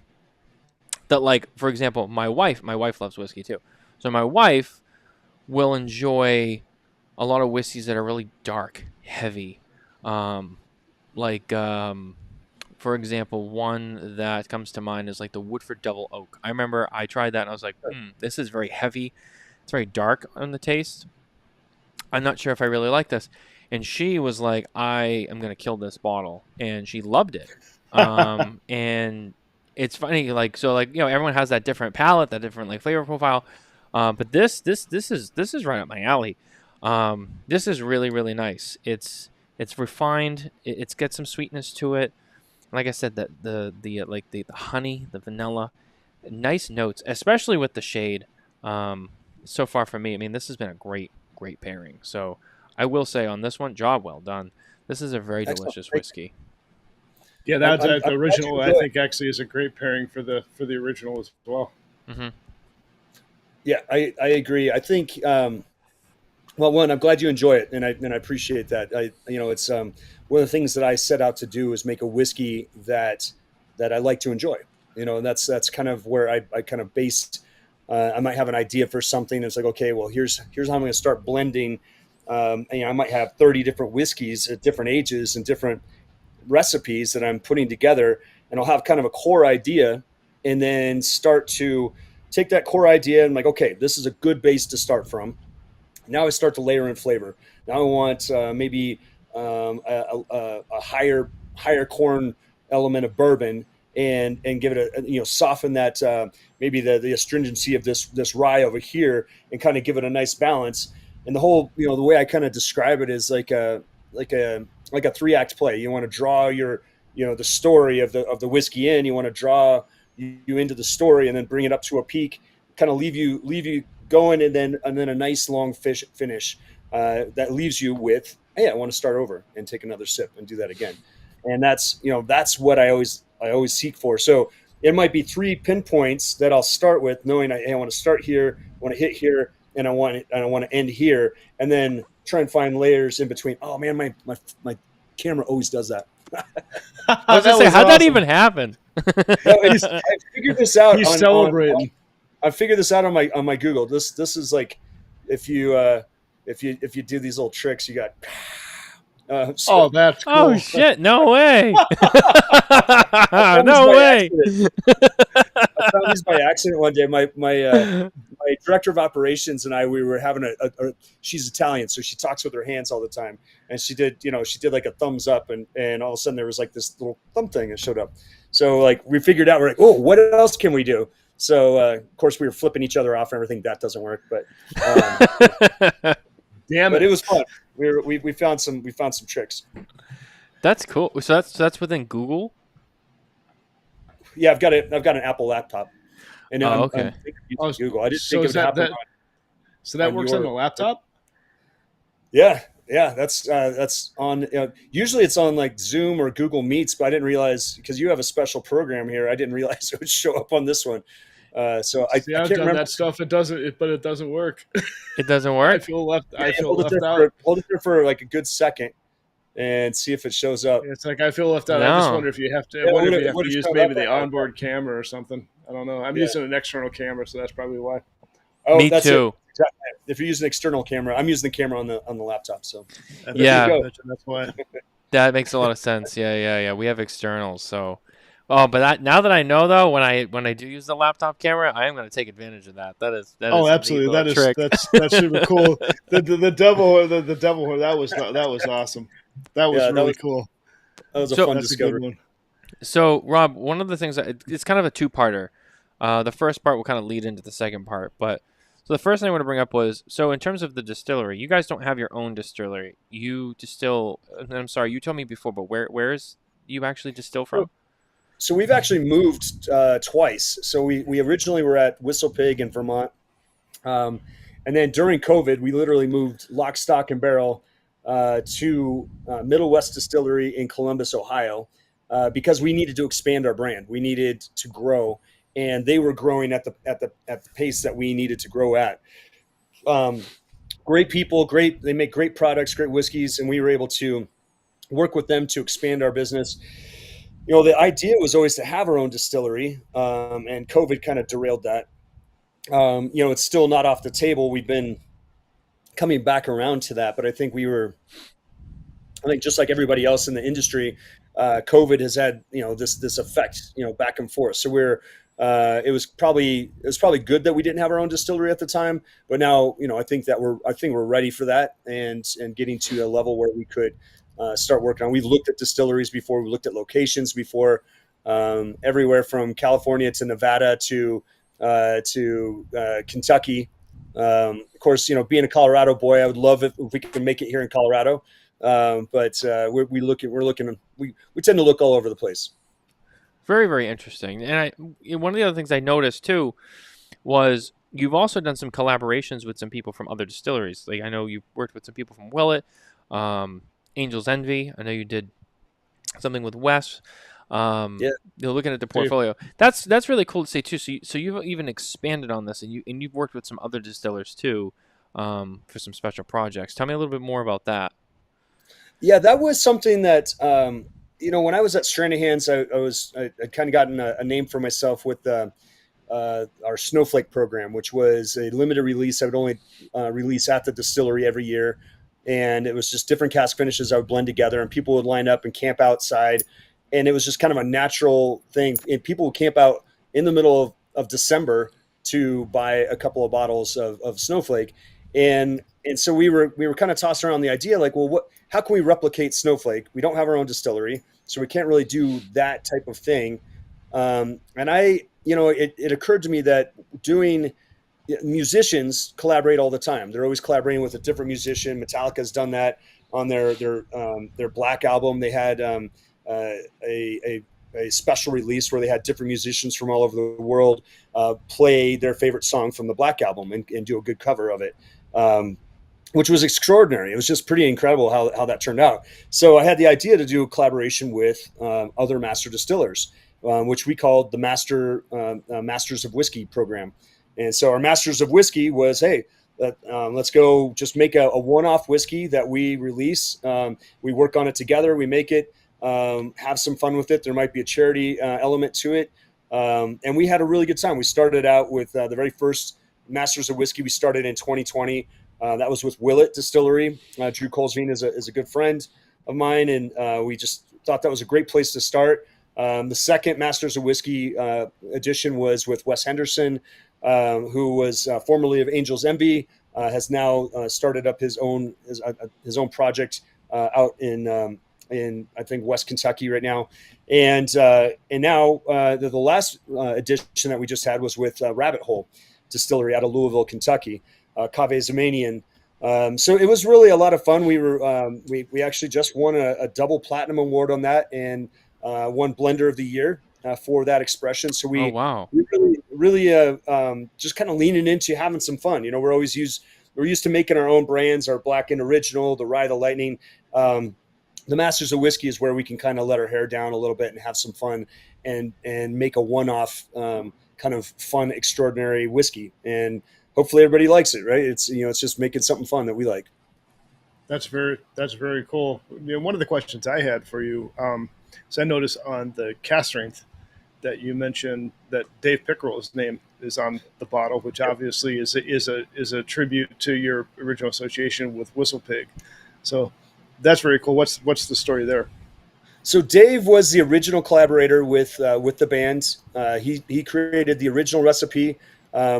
that, like, for example, my wife loves whiskey too. So my wife will enjoy a lot of whiskeys that are really dark, heavy. For example, one that comes to mind is like the Woodford Double Oak. I remember I tried that and I was like, this is very heavy. It's very dark on the taste. I'm not sure if I really like this. And she was like, I am going to kill this bottle. And she loved it. And it's funny, everyone has that different palate, that different like flavor profile. But this is right up my alley. This is really, really nice. It's refined. It's got some sweetness to it. Like I said, the honey, the vanilla, nice notes, especially with the shade. So far for me, I mean, this has been a great pairing. So I will say on this one, job well done. This is a very delicious whiskey. Yeah, the original I think actually is a great pairing for the original as well. Mm-hmm. Yeah, I agree. I think well, one, I'm glad you enjoy it, and I appreciate that. It's one of the things that I set out to do is make a whiskey that I like to enjoy. And that's kind of where I kind of based. I might have an idea for something. It's like, okay, well, here's how I'm going to start blending. I might have 30 different whiskeys at different ages and different recipes that I'm putting together, and I'll have kind of a core idea, and then start to take that core idea and like, okay, this is a good base to start from. Now I start to layer in flavor. Now I want maybe a higher corn element of bourbon, and give it soften that maybe the astringency of this rye over here, and kind of give it a nice balance. And the whole, the way I kind of describe it is like a 3-act play. You want to draw your the story of the whiskey in. You want to draw you into the story, and then bring it up to a peak, kind of leave you going, and then a nice long finish that leaves you with, hey, I want to start over and take another sip and do that again. And that's what I always seek for. So it might be 3 pinpoints that I'll start with, knowing I want to start here, I want to hit here, and I want to end here, and then try and find layers in between. Oh man, my camera always does that. I was gonna say, how'd that even happen? I figured this out. He's celebrating. I figured this out on my Google. This is like if you do these little tricks, you got. That's cool. Oh shit! No way! No way! I found these by accident one day. My director of operations and we were having she's Italian, so she talks with her hands all the time, and she did like a thumbs up, and all of a sudden there was like this little thumb thing that showed up. So like we figured out, we're like, oh, what else can we do? So of course we were flipping each other off and everything. That doesn't work, but damn it was fun. We found some tricks. That's cool. So that's within Google. Yeah, I've got an Apple laptop, and okay. I'm using Google. I didn't think it would happen. So that works on the laptop. Yeah, that's on. Usually it's on like Zoom or Google Meets, but I didn't realize, because you have a special program here, I didn't realize it would show up on this one. So I can't done remember that stuff. It doesn't work. It doesn't work. I feel left out. Hold it there for like a good second and see if it shows up. It's like I feel left out. No. I just wonder if you have to. I wonder if you have to use maybe the onboard camera or something. I don't know. I'm using an external camera, so that's probably why. Oh, Me that's too. Exactly. If you're using an external camera, I'm using the camera on the laptop. So yeah, that's why. That makes a lot of sense. Yeah. We have externals, so. Oh, but now that I know, though, when I do use the laptop camera, I am going to take advantage of that. That is absolutely. That's super cool. The devil horn, that was awesome. That was really cool. That was a fun discovery. So, Rob, one of the things it's kind of a two-parter. The first part will kind of lead into the second part, but so the first thing I want to bring up was, so in terms of the distillery, you guys don't have your own distillery. You distill. I'm sorry, you told me before, but where is you actually distill from? So we've actually moved twice. So we originally were at Whistle Pig in Vermont. And then during COVID, we literally moved lock, stock, and barrel to Middle West Distillery in Columbus, Ohio, because we needed to expand our brand. We needed to grow, and they were growing at the pace that we needed to grow at. Great people, great. They make great products, great whiskeys, and we were able to work with them to expand our business. The idea was always to have our own distillery, and COVID kind of derailed that. It's still not off the table. We've been coming back around to that, but I think just like everybody else in the industry, COVID has had this effect back and forth. So it was probably good that we didn't have our own distillery at the time, but now I think we're ready for that and getting to a level where we could start working on. We've looked at distilleries before. We looked at locations before, everywhere from California to Nevada to Kentucky. Of course, being a Colorado boy, I would love if we could make it here in Colorado. But we tend to look all over the place. Very, very interesting. And one of the other things I noticed too was you've also done some collaborations with some people from other distilleries. Like I know you've worked with some people from Willett, Angel's Envy. I know you did something with Wes. You're looking at the portfolio. That's really cool to see too. So you've even expanded on this, and you've worked with some other distillers too, for some special projects. Tell me a little bit more about that. Yeah, that was something that when I was at Stranahan's, I kind of gotten a name for myself with our Snowflake program, which was a limited release. I would only release at the distillery every year, and it was just different cask finishes I would blend together, and people would line up and camp outside. And it was just kind of a natural thing. And people would camp out in the middle of December to buy a couple of bottles of Snowflake. And so we were kind of tossing around the idea like, well, how can we replicate Snowflake? We don't have our own distillery, so we can't really do that type of thing. And it occurred to me that musicians collaborate all the time. They're always collaborating with a different musician. Metallica's done that on their Black album. They had a special release where they had different musicians from all over the world play their favorite song from the Black album and do a good cover of it, which was extraordinary. It was just pretty incredible how that turned out. So I had the idea to do a collaboration with other master distillers, which we called the Masters of Whiskey program. And so our Masters of Whiskey was, hey, let's go just make a one-off whiskey that we release. We work on it together. We make it. Have some fun with it. There might be a charity element to it. And we had a really good time. We started out with the very first Masters of Whiskey. We started in 2020. That was with Willett Distillery. Drew Colesveen is a good friend of mine, and we just thought that was a great place to start. The second Masters of Whiskey edition was with Wes Henderson, who was formerly of Angel's Envy, has now started up his own project out in I think West Kentucky right now, and now the last edition that we just had was with Rabbit Hole Distillery out of Louisville, Kentucky, Cave Zemanian. So it was really a lot of fun. We actually just won a double platinum award on that and won Blender of the Year for that expression. So we really just kind of leaning into having some fun. We're used to making our own brands, our Blackened Original, the Rye the Lightning. The Masters of Whiskey is where we can kind of let our hair down a little bit and have some fun and make a one-off kind of fun, extraordinary whiskey. And hopefully everybody likes it, right? It's just making something fun that we like. That's very cool. One of the questions I had for you, so I noticed on the cask strength that you mentioned that Dave Pickerel's name is on the bottle, which obviously is a tribute to your original association with Whistle Pig. So that's very cool. What's the story there? So Dave was the original collaborator with the band. He created the original recipe.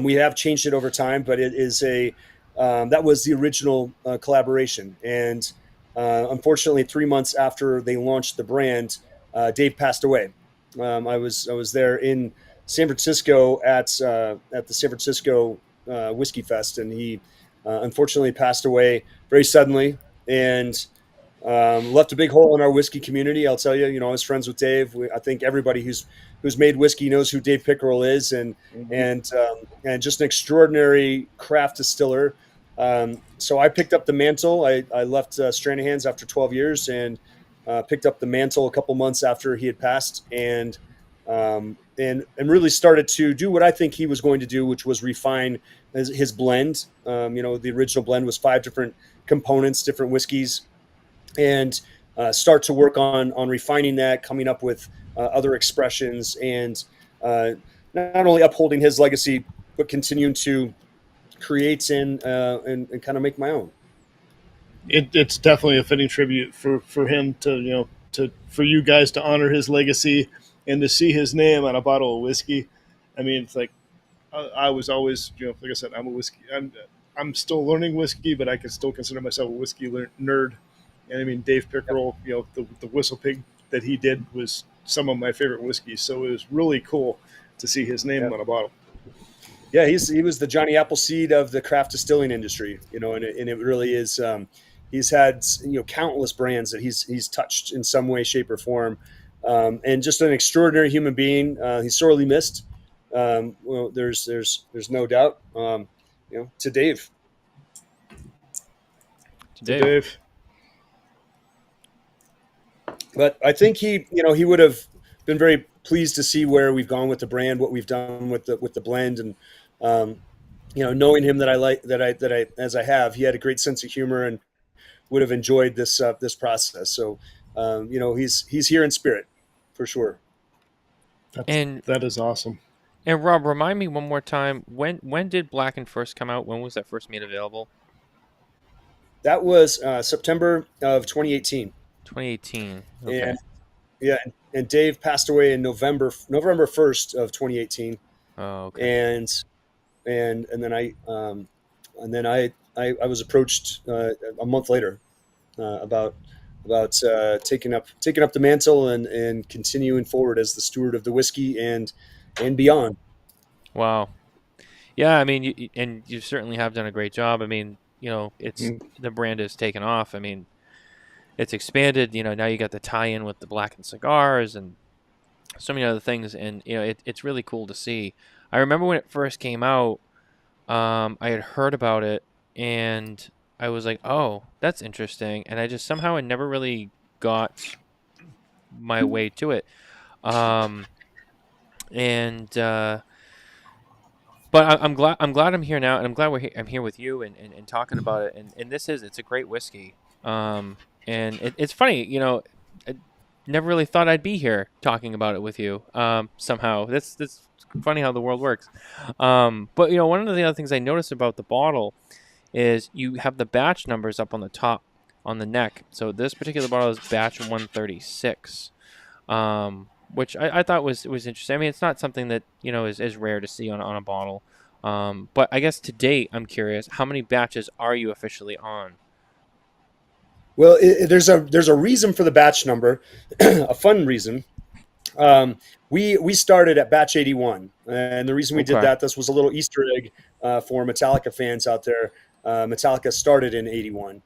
We have changed it over time, but it is that was the original collaboration. And unfortunately, 3 months after they launched the brand, Dave passed away. I was there in San Francisco at the San Francisco Whiskey Fest, and he unfortunately passed away very suddenly. And Left a big hole in our whiskey community. I'll tell you, I was friends with Dave. I think everybody who's made whiskey knows who Dave Pickerel is, and just an extraordinary craft distiller. So I picked up the mantle. I left Stranahan's after 12 years and picked up the mantle a couple months after he had passed, and really started to do what I think he was going to do, which was refine his blend. The original blend was 5 different components, different whiskeys, and start to work on refining that, coming up with other expressions, and not only upholding his legacy, but continuing to create and kind of make my own. It's definitely a fitting tribute for him to for you guys to honor his legacy and to see his name on a bottle of whiskey. I mean, it's like I was always, like I said, I'm still learning whiskey, but I can still consider myself a whiskey nerd. And I mean, Dave Pickerel, the Whistle Pig that he did was some of my favorite whiskeys. So it was really cool to see his name on a bottle. Yeah, he was the Johnny Appleseed of the craft distilling industry, and it really is. He's had countless brands that he's touched in some way, shape, or form, and just an extraordinary human being. He's sorely missed. Well, there's no doubt. To Dave. To Dave. But I think he would have been very pleased to see where we've gone with the brand, what we've done with the blend, and knowing him as I have, he had a great sense of humor and would have enjoyed this process. So he's here in spirit for sure. That is awesome. And Rob, remind me one more time, when did Blackened first come out? When was that first made available? That was September of 2018. 2018. Okay. And Dave passed away in November 1st of 2018. Oh, okay. And then I was approached a month later about taking up the mantle and continuing forward as the steward of the whiskey and beyond. Wow. Yeah, I mean, you certainly have done a great job. I mean, the brand has taken off. I mean, it's expanded. Now you got the tie-in with the Blackened cigars and so many other things, and it's really cool to see. I remember when it first came out, I had heard about it, and I was like, "Oh, that's interesting," and I just somehow I never really got my way to it. But I'm glad I'm here now, and I'm glad I'm here with you and talking about it. And it's a great whiskey. And it's funny, I never really thought I'd be here talking about it with you. Somehow that's funny how the world works. But one of the other things I noticed about the bottle is you have the batch numbers up on the top on the neck. So this particular bottle is batch 136. Which I thought was interesting. I mean, it's not something that is rare to see on a bottle. But I guess to date, I'm curious, how many batches are you officially on? Well, there's a reason for the batch number, a fun reason. We started at batch 81, and the reason we did that, this was a little Easter egg for Metallica fans out there. Metallica started in 81.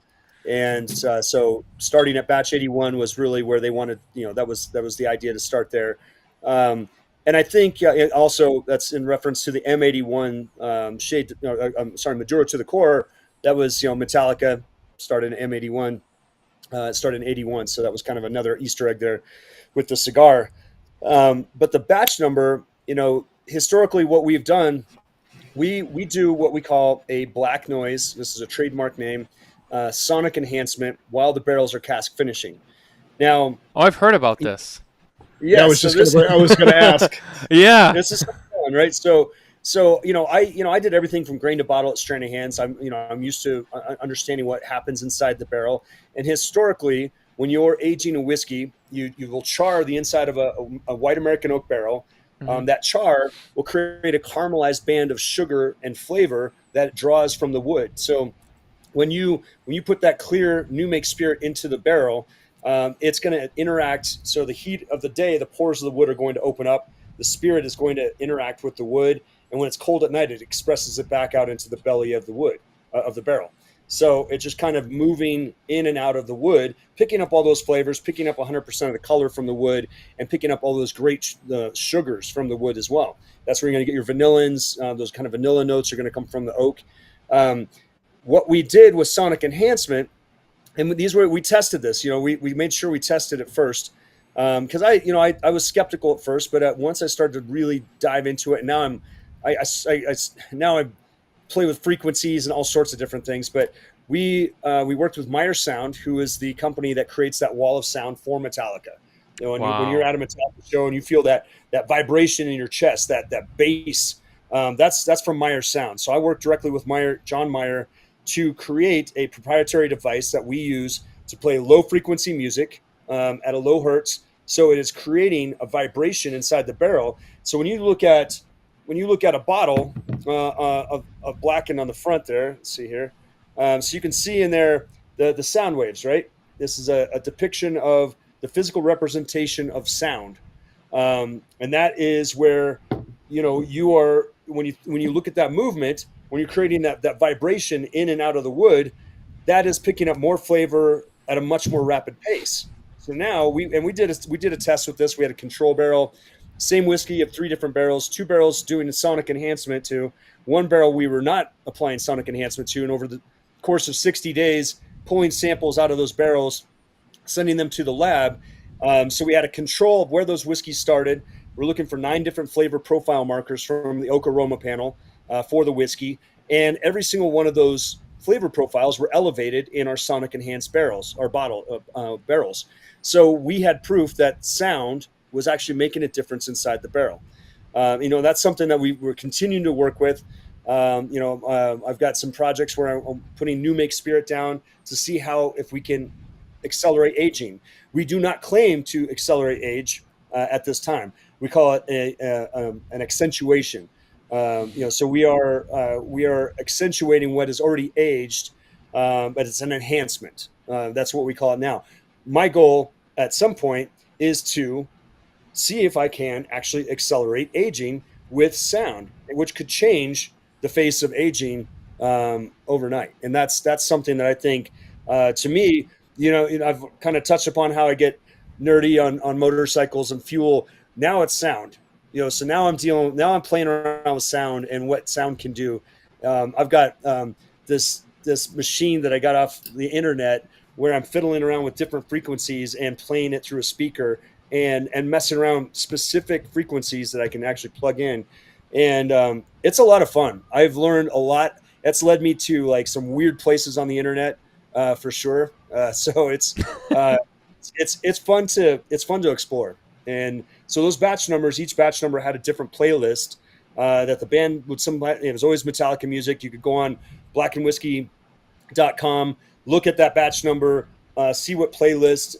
And so starting at batch 81 was really where they wanted, that was the idea to start there. And I think also that's in reference to the M81 shade. Maduro to the core. That was, Metallica started in M81, started in 81. So that was kind of another Easter egg there with the cigar. But the batch number, historically what we've done, we do what we call a black noise. This is a trademark name. Sonic enhancement while the barrels are cask finishing. Now, I've heard about this. Yeah, I was going to ask. Yeah, this is fun, right? So I did everything from grain to bottle at Stranahan's. I'm used to understanding what happens inside the barrel. And historically, when you're aging a whiskey, you will char the inside of a white American oak barrel. Mm-hmm. That char will create a caramelized band of sugar and flavor that draws from the wood. So when you put that clear new make spirit into the barrel, it's going to interact. So the heat of the day, the pores of the wood are going to open up. The spirit is going to interact with the wood, and when it's cold at night, it expresses it back out into the belly of the wood of the barrel. So it's just kind of moving in and out of the wood, picking up all those flavors, picking up 100% of the color from the wood, and picking up all those great sugars from the wood as well. That's where you're going to get your vanillins. Those kind of vanilla notes are going to come from the oak. What we did with sonic enhancement, and we tested this. We made sure we tested it first, because I was skeptical at first, but once I started to really dive into it, and now I play with frequencies and all sorts of different things. But we worked with Meyer Sound, who is the company that creates that wall of sound for Metallica. When you're at a Metallica show and you feel that vibration in your chest, that bass, that's from Meyer Sound. So I worked directly with John Meyer to create a proprietary device that we use to play low frequency music at a low hertz. So it is creating a vibration inside the barrel. So when you look at a bottle of Blackened on the front there, let's see here. So you can see in there the sound waves, right? This is a depiction of the physical representation of sound. And that is where, you are, when you look at that movement, when you're creating that vibration in and out of the wood, that is picking up more flavor at a much more rapid pace. So now we did a test with this. We had a control barrel, same whiskey of 3 different barrels, 2 barrels doing a sonic enhancement to, 1 barrel we were not applying sonic enhancement to, and over the course of 60 days, pulling samples out of those barrels, sending them to the lab. So we had a control of where those whiskeys started. We're looking for 9 different flavor profile markers from the oak aroma panel for the whiskey, and every single one of those flavor profiles were elevated in our sonic enhanced barrels, our barrels. So we had proof that sound was actually making a difference inside the barrel. That's something that we're continuing to work with. I've got some projects where I'm putting new make spirit down to see if we can accelerate aging. We do not claim to accelerate age at this time. We call it an accentuation. So we are accentuating what is already aged, but it's an enhancement. That's what we call it now. My goal at some point is to see if I can actually accelerate aging with sound, which could change the face of aging overnight. And that's something that I think, to me, I've kind of touched upon how I get nerdy on motorcycles and fuel. Now it's sound. So now I'm playing around with sound and what sound can do. I've got this machine that I got off the internet where I'm fiddling around with different frequencies and playing it through a speaker and messing around specific frequencies that I can actually plug in. And it's a lot of fun. I've learned a lot. That's led me to like some weird places on the internet, for sure. So it's fun to explore. And so those batch numbers, each batch number had a different playlist that the band would it was always Metallica music. You could go on blackandwhiskey.com, look at that batch number, see what playlist.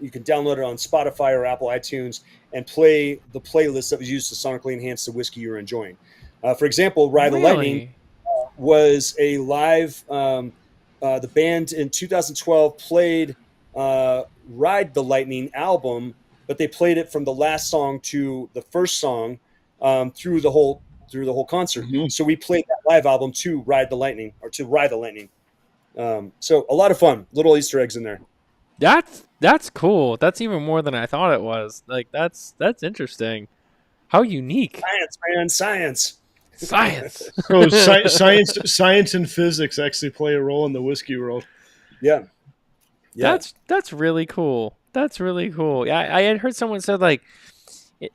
You can download it on Spotify or Apple iTunes and play the playlist that was used to sonically enhance the whiskey you're enjoying. For example, Ride the Lightning was a live, the band in 2012 played Ride the Lightning album, but they played it from the last song to the first song through the whole concert. Mm-hmm. So we played that live album to Ride the Lightning. So a lot of fun, little Easter eggs in there. That's cool. That's even more than I thought it was. Like that's interesting. How unique. Science, man, science. So science and physics actually play a role in the whiskey world. Yeah. That's really cool. That's really cool. Yeah, I had heard someone said like,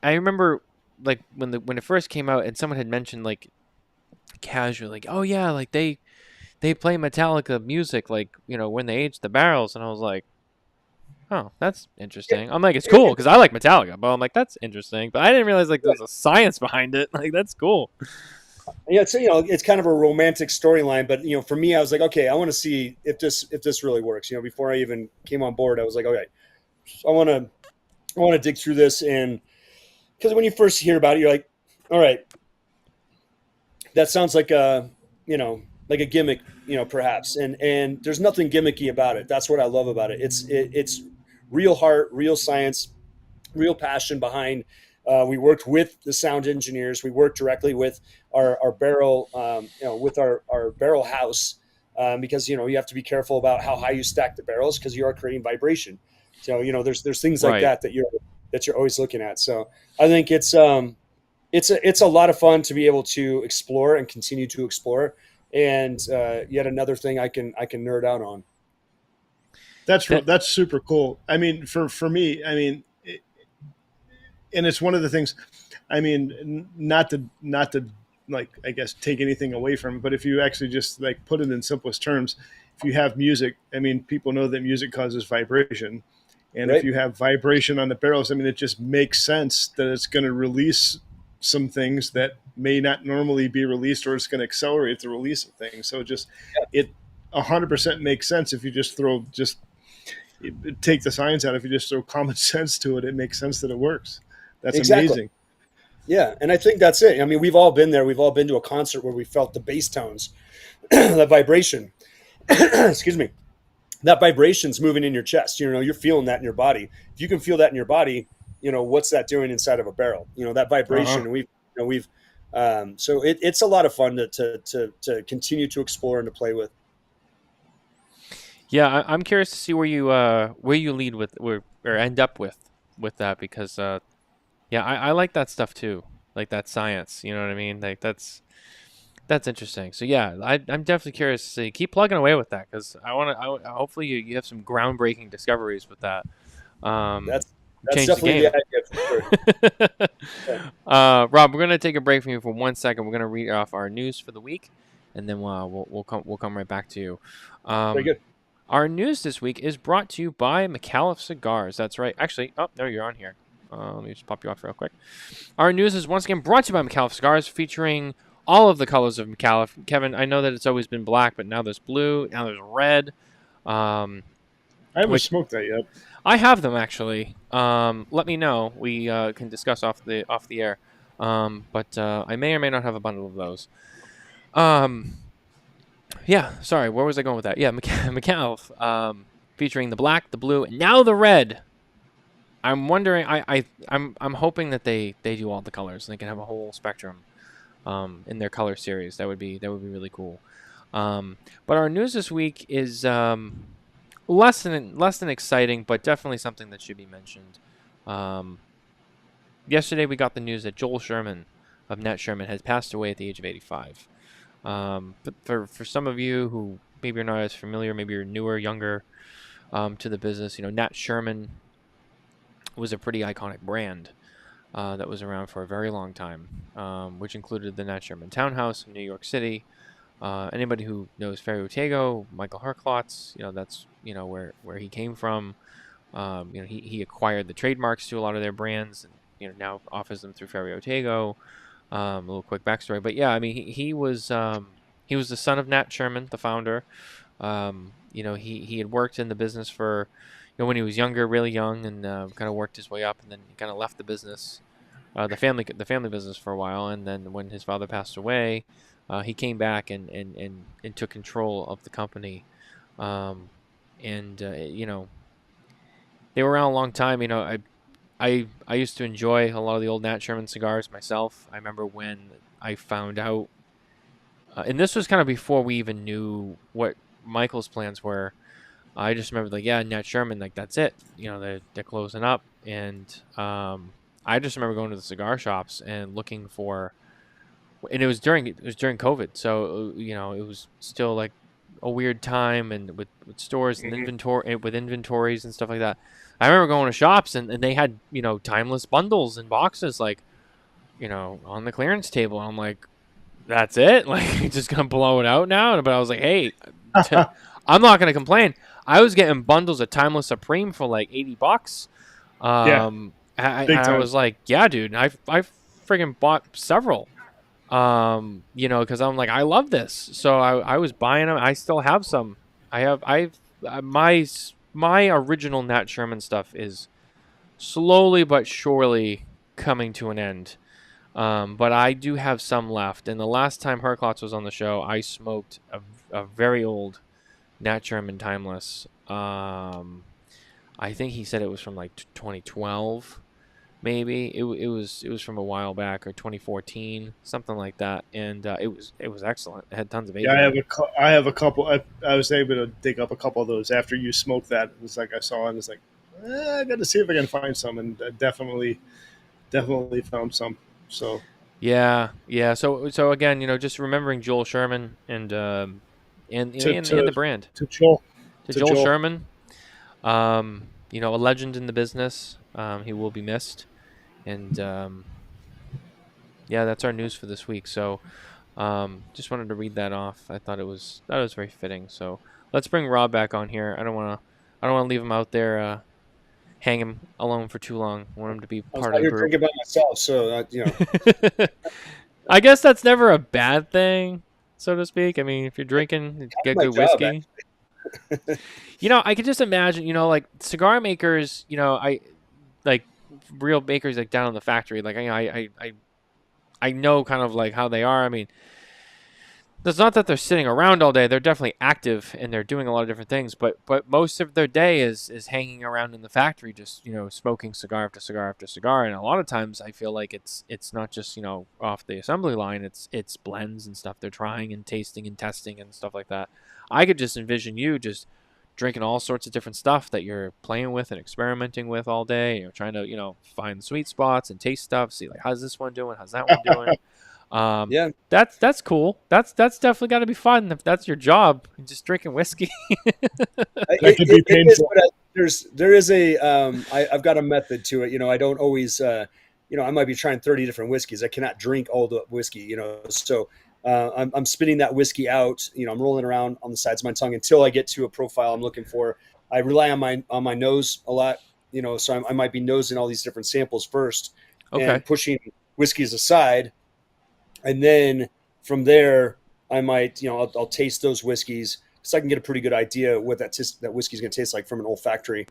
I remember like when it first came out, and someone had mentioned like casually, like, oh yeah, like they play Metallica music, like when they age the barrels, and I was like, oh, that's interesting. I'm like, it's cool because I like Metallica, but I'm like, that's interesting. But I didn't realize like there's a science behind it. Like that's cool. Yeah, so it's kind of a romantic storyline, but for me, I was like, okay, I want to see if this really works. Before I even came on board, I was like, okay, I want to dig through this, and because when you first hear about it, you're like, all right, that sounds like a gimmick, perhaps, and there's nothing gimmicky about it. That's what I love about it. It's real heart, real science, real passion behind. We worked with the sound engineers. We worked directly with our barrel, with our barrel house, because you have to be careful about how high you stack the barrels because you are creating vibration. So there's things like Right. that you're always looking at. So I think it's a lot of fun to be able to explore and continue to explore, and yet another thing I can nerd out on. That's super cool. I mean, for me, I mean, and it's one of the things. I mean, not to like, I guess, take anything away from it, but if you actually just like put it in simplest terms, if you have music, I mean, people know that music causes vibration, and Right. if you have vibration on the barrels, I mean, it just makes sense that it's going to release some things that may not normally be released, or it's going to accelerate the release of things. So it 100% makes sense if you just take the science out. If you just throw common sense to it, it makes sense that it works. That's Exactly. amazing. Yeah, and I think that's it. I mean, we've all been there. We've all been to a concert where we felt the bass tones, the vibration. Excuse me. That vibration's moving in your chest. You're feeling that in your body. If you can feel that in your body, what's that doing inside of a barrel? That vibration. Uh-huh. We've so it's a lot of fun to continue to explore and to play with. Yeah, I'm curious to see where you lead with or end up with that, because yeah, I like that stuff too, like that science. You know what I mean? Like that's interesting. So yeah, I'm definitely curious to see. Keep plugging away with that, because hopefully you have some groundbreaking discoveries with that. That's Change the definitely game. the idea for sure. Rob, we're gonna take a break from you for 1 second. We're gonna read off our news for the week, and then we'll come right back to you. Very good. Our news this week is brought to you by Micallef Cigars. That's right. Actually, oh, no, you're on here. Let me just pop you off real quick. Our news is once again brought to you by Micallef Cigars, featuring all of the colors of Micallef. Kevin, I know that it's always been black, but now there's blue, now there's red. I haven't smoked that yet. I have them, actually. Let me know. We can discuss off the air. But I may or may not have a bundle of those. Yeah, sorry, where was I going with that? Yeah, Micallef, featuring the black, the blue, and now the red. I'm wondering, I'm hoping that they do all the colors, and they can have a whole spectrum in their color series. That would be really cool. But our news this week is less than exciting, but definitely something that should be mentioned. Yesterday we got the news that Joel Sherman of Nat Sherman has passed away at the age of 85. But for some of you who maybe are not as familiar, maybe you're newer, younger to the business, Nat Sherman was a pretty iconic brand that was around for a very long time, which included the Nat Sherman Townhouse in New York City. Anybody who knows Ferry Otego, Michael Herklotz, that's where he came from. He acquired the trademarks to a lot of their brands, and now offers them through Ferry Otego. A little quick backstory, but yeah, I mean he was the son of Nat Sherman, the founder. He had worked in the business for when he was younger, really young, and kind of worked his way up, and then he kind of left the business, the family business for a while, and then when his father passed away, he came back and took control of the company, they were around a long time. I used to enjoy a lot of the old Nat Sherman cigars myself. I remember when I found out, and this was kind of before we even knew what Michael's plans were. I just remember, like, yeah, Nat Sherman, like, that's it. They're closing up, and I just remember going to the cigar shops and looking for, and it was during COVID, so it was still like a weird time, and with stores and inventories and stuff like that. I remember going to shops and they had timeless bundles and boxes, like on the clearance table, and I'm like, that's it, like, you're just gonna blow it out now? But I was like, hey, I'm not gonna complain. I was getting bundles of Timeless Supreme for like $80. Yeah, I was like, yeah, dude, I friggin' bought several. Because I'm like, I love this. So I was buying them. I still have some. My original Nat Sherman stuff is slowly but surely coming to an end. But I do have some left. And the last time Herklotz was on the show, I smoked a very old Nat Sherman Timeless. I think he said it was from like 2012. maybe it was from a while back, or 2014, something like that, and it was excellent. It had tons of age. Yeah, I have a couple. I was able to dig up a couple of those after you smoked that. It was like I saw it. I was like, I got to see if I can find some, and definitely found some. So Yeah. So again, just remembering Joel Sherman and the brand to Joel to Joel Sherman, a legend in the business. He will be missed, and yeah, that's our news for this week. So just wanted to read that off. I thought it was very fitting. So let's bring Rob back on here. I don't want to leave him out there. Hang him alone for too long. I want him to be part of the group. Thinking about myself, so I guess that's never a bad thing, so to speak. I mean, if you're drinking, get good whiskey. I could just imagine, like cigar makers, I like real makers like down in the factory. Like I know kind of like how they are. I mean, it's not that they're sitting around all day. They're definitely active and they're doing a lot of different things. But most of their day is hanging around in the factory, just smoking cigar after cigar after cigar. And a lot of times I feel like it's not just off the assembly line. It's blends and stuff they're trying and tasting and testing and stuff like that. I could just envision you just drinking all sorts of different stuff that you're playing with and experimenting with all day. Trying to find sweet spots and taste stuff. See like how's this one doing? How's that one doing? Yeah, that's cool. That's definitely got to be fun if that's your job. Just drinking whiskey. That could be painful. There is I've got a method to it. I don't always, I might be trying 30 different whiskeys. I cannot drink all the whiskey, so I'm spitting that whiskey out. I'm rolling around on the sides of my tongue until I get to a profile I'm looking for. I rely on my nose a lot, so I might be nosing all these different samples first, and pushing whiskeys aside. And then from there, I might, I'll taste those whiskeys because I can get a pretty good idea what that whiskey is going to taste like from an olfactory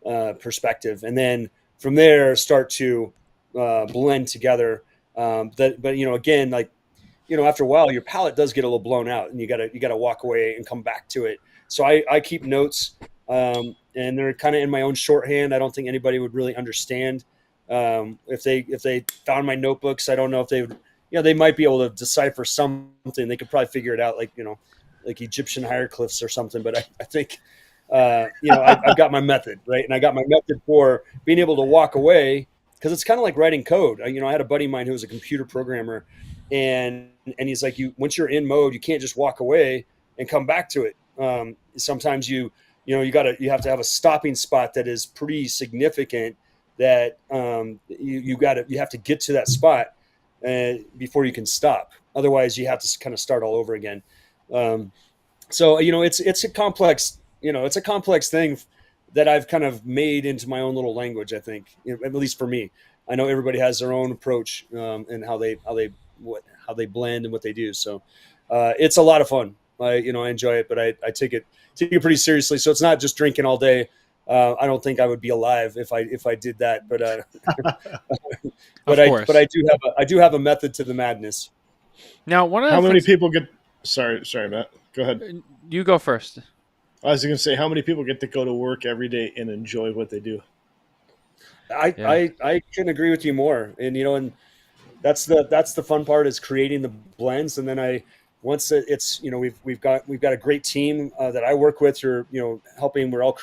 perspective. And then from there, start to blend together. But again, like, after a while, your palate does get a little blown out, and you gotta walk away and come back to it. So I keep notes, and they're kind of in my own shorthand. I don't think anybody would really understand if they found my notebooks. I don't know if they would. They might be able to decipher something. They could probably figure it out, like Egyptian hieroglyphs or something. But I think, I've got my method, right? And I got my method for being able to walk away because it's kind of like writing code. I had a buddy of mine who was a computer programmer, and he's like, once you're in mode, you can't just walk away and come back to it. Sometimes you have to have a stopping spot that is pretty significant. That you have to get to that spot. Before you can stop. Otherwise, you have to kind of start all over again. So it's a complex thing that I've kind of made into my own little language. I think, at least for me. I know everybody has their own approach and how they blend and what they do. So it's a lot of fun. I enjoy it, but I take it pretty seriously. So it's not just drinking all day. I don't think I would be alive if I did that, but I do have a method to the madness. Now, how many people get? Sorry, Matt. Go ahead. You go first. I was going to say, how many people get to go to work every day and enjoy what they do? I couldn't agree with you more, and that's the fun part is creating the blends, and then once it's we've got a great team that I work with who are helping. We're all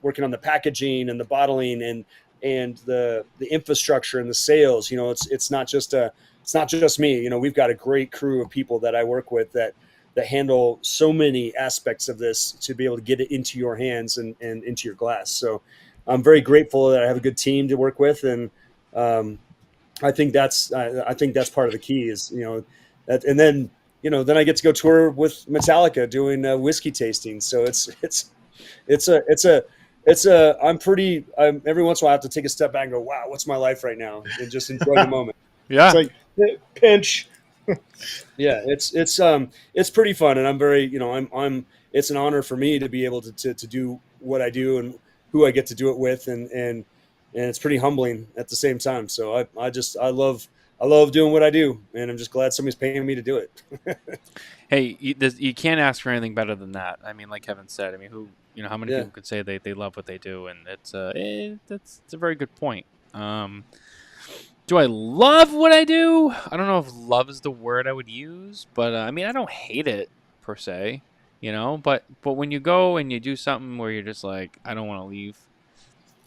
working on the packaging and the bottling and the infrastructure and the sales. It's not just me. We've got a great crew of people that I work with that handle so many aspects of this to be able to get it into your hands and into your glass. So I'm very grateful that I have a good team to work with, and I think that's part of the key is and then. Then I get to go tour with Metallica doing whiskey tasting. So every once in a while I have to take a step back and go, wow, what's my life right now? And just enjoy the moment. Yeah. It's like pinch. Yeah. It's pretty fun. And I'm very, it's an honor for me to be able to do what I do and who I get to do it with. And it's pretty humbling at the same time. So I love doing what I do, and I'm just glad somebody's paying me to do it. Hey, you can't ask for anything better than that. I mean, like Kevin said, how many people could say they love what they do, and it's a very good point. Do I love what I do? I don't know if love is the word I would use, but I mean, I don't hate it per se, But when you go and you do something where you're just like, I don't want to leave,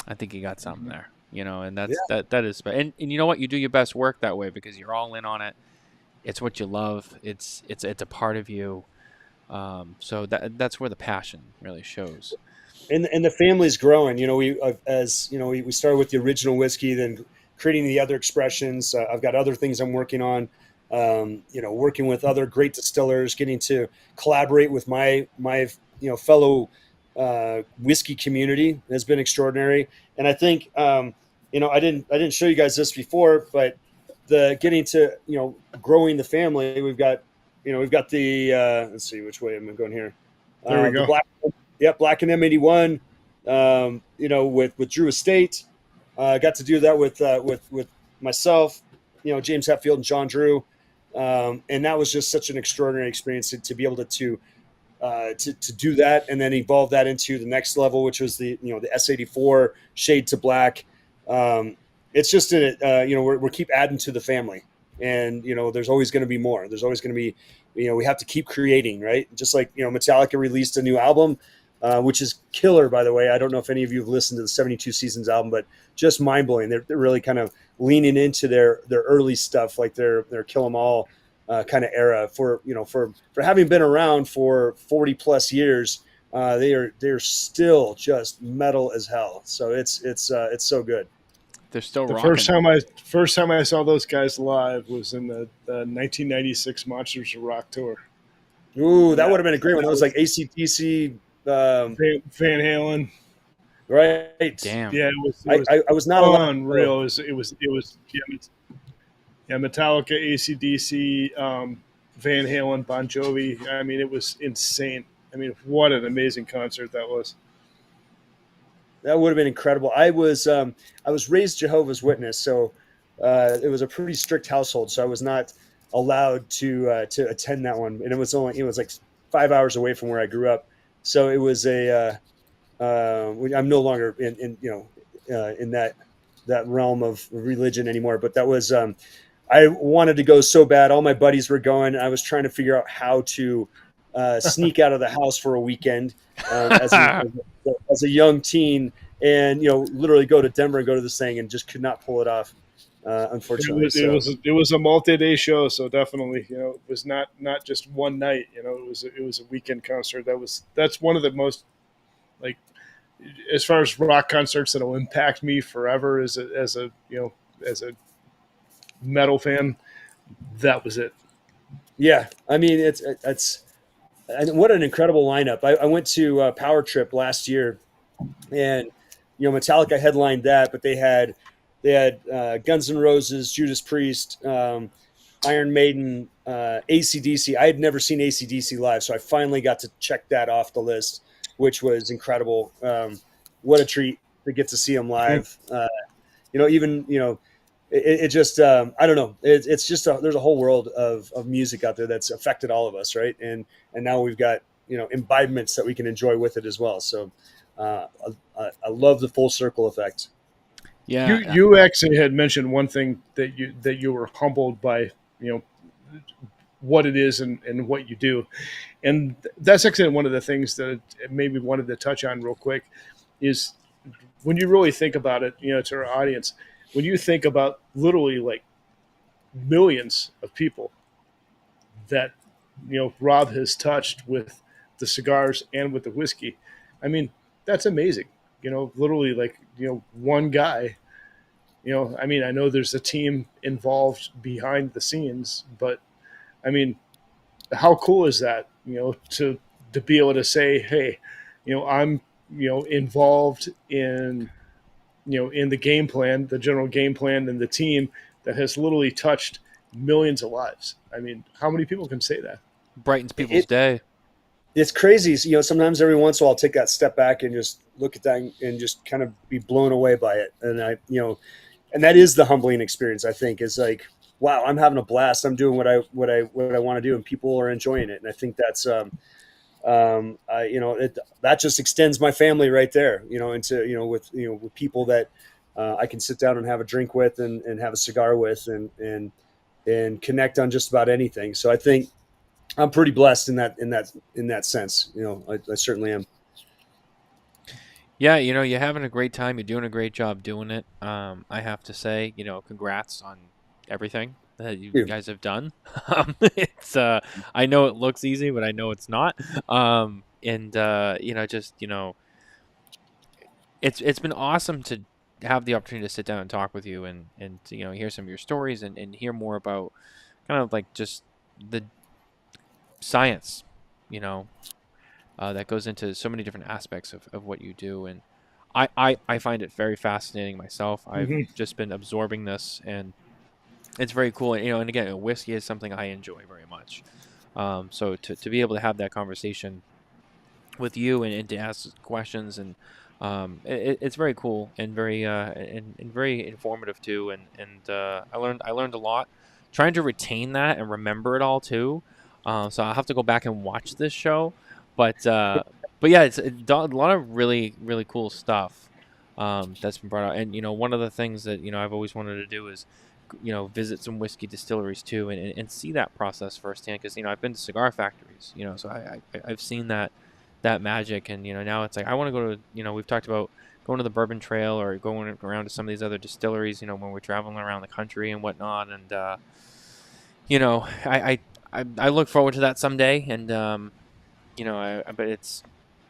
I think you got something there, And Yeah. that is, and you know what? You do your best work that way because you're all in on it. It's what you love. It's a part of you. So that's where the passion really shows. And the family's growing. We started with the original whiskey, then creating the other expressions. I've got other things I'm working on. Working with other great distillers, getting to collaborate with my fellow whiskey community has been extraordinary. And I think I didn't show you guys this before, but the getting to growing the family. We've got the let's see which way I'm going here. There we go. Blackened M81, with Drew Estate. Got to do that with myself, James Hetfield and John Drew. And that was just such an extraordinary experience to be able to do that and then evolve that into the next level, which was the S84 shade to black. It's just we're keep adding to the family, and there's always going to be more. There's always going to be, we have to keep creating, right? Just like Metallica released a new album, which is killer, by the way. I don't know if any of you have listened to the 72 Seasons album, but just mind blowing. They're really kind of leaning into their early stuff, like their Kill 'Em All kind of era. For having been around for 40 plus years, they're still just metal as hell. So it's so good. They're still the rocking. first time I saw those guys live was in the 1996 Monsters of Rock tour. Ooh, that would have been a great one. That was like AC/DC. Van Halen. Right. Damn. Yeah, I was not unreal. It was Metallica, AC/DC, Van Halen, Bon Jovi. I mean, it was insane. I mean, what an amazing concert that was. That would have been incredible. I was raised Jehovah's Witness, so it was a pretty strict household. So I was not allowed to attend that one, and it was like 5 hours away from where I grew up. So it was I'm no longer in that realm of religion anymore. But that was I wanted to go so bad. All my buddies were going. I was trying to figure out how to sneak out of the house for a weekend as a young teen, and literally go to Denver and go to this thing, and just could not pull it off. Unfortunately, it was a multi-day show, so definitely, it was not just one night. It was a weekend concert. That's one of the most, like, as far as rock concerts that'll impact me forever as a metal fan. That was it. Yeah, I mean it's and what an incredible lineup. I went to Power Trip last year, and Metallica headlined that, but they had Guns N' Roses, Judas Priest, Iron Maiden, AC/DC. I had never seen AC/DC live, so I finally got to check that off the list, which was incredible. What a treat to get to see them live. It just I don't know. It's just there's a whole world of music out there that's affected all of us, right? And now we've got imbibements that we can enjoy with it as well. So I love the full circle effect. Yeah, you actually had mentioned one thing that you were humbled by, what it is and what you do, and that's actually one of the things that I maybe wanted to touch on real quick is when you really think about it, to our audience, when you think about literally like millions of people that Rob has touched with the cigars and with the whiskey, I mean, that's amazing. Literally like one guy. I mean, I know there's a team involved behind the scenes, but I mean, how cool is that? To be able to say, hey, I'm involved in in the game plan, the general game plan, and the team that has literally touched millions of lives. I mean, how many people can say that? Brightens people's day. It's crazy. Sometimes every once in a while I'll take that step back and just look at that and just kind of be blown away by it. And and that is the humbling experience, I think, is like, wow, I'm having a blast. I'm doing what I want to do, and people are enjoying it. And I think that's that just extends my family right there, into with people that I can sit down and have a drink with and have a cigar with and connect on just about anything. So I think I'm pretty blessed in that sense. I certainly am. Yeah, you're having a great time. You're doing a great job doing it. I have to say, congrats on everything that you Yeah. guys have done. It's I know it looks easy, but I know it's not. And it's been awesome to have the opportunity to sit down and talk with you and hear some of your stories and hear more about kind of like just the science, that goes into so many different aspects of what you do. And I find it very fascinating myself. I've Mm-hmm. just been absorbing this, and it's very cool. And again, whiskey is something I enjoy very much. So to be able to have that conversation with you and to ask questions and it's very cool and very and very informative too. And I learned a lot. Trying to retain that and remember it all too. So I'll have to go back and watch this show. But yeah, it's a lot of really really cool stuff that's been brought out. And one of the things that I've always wanted to do is visit some whiskey distilleries too and see that process firsthand, because I've been to cigar factories, so I've seen that magic. And now it's like I want to go to we've talked about going to the Bourbon Trail or going around to some of these other distilleries when we're traveling around the country and whatnot. And I look forward to that someday. And I bet it's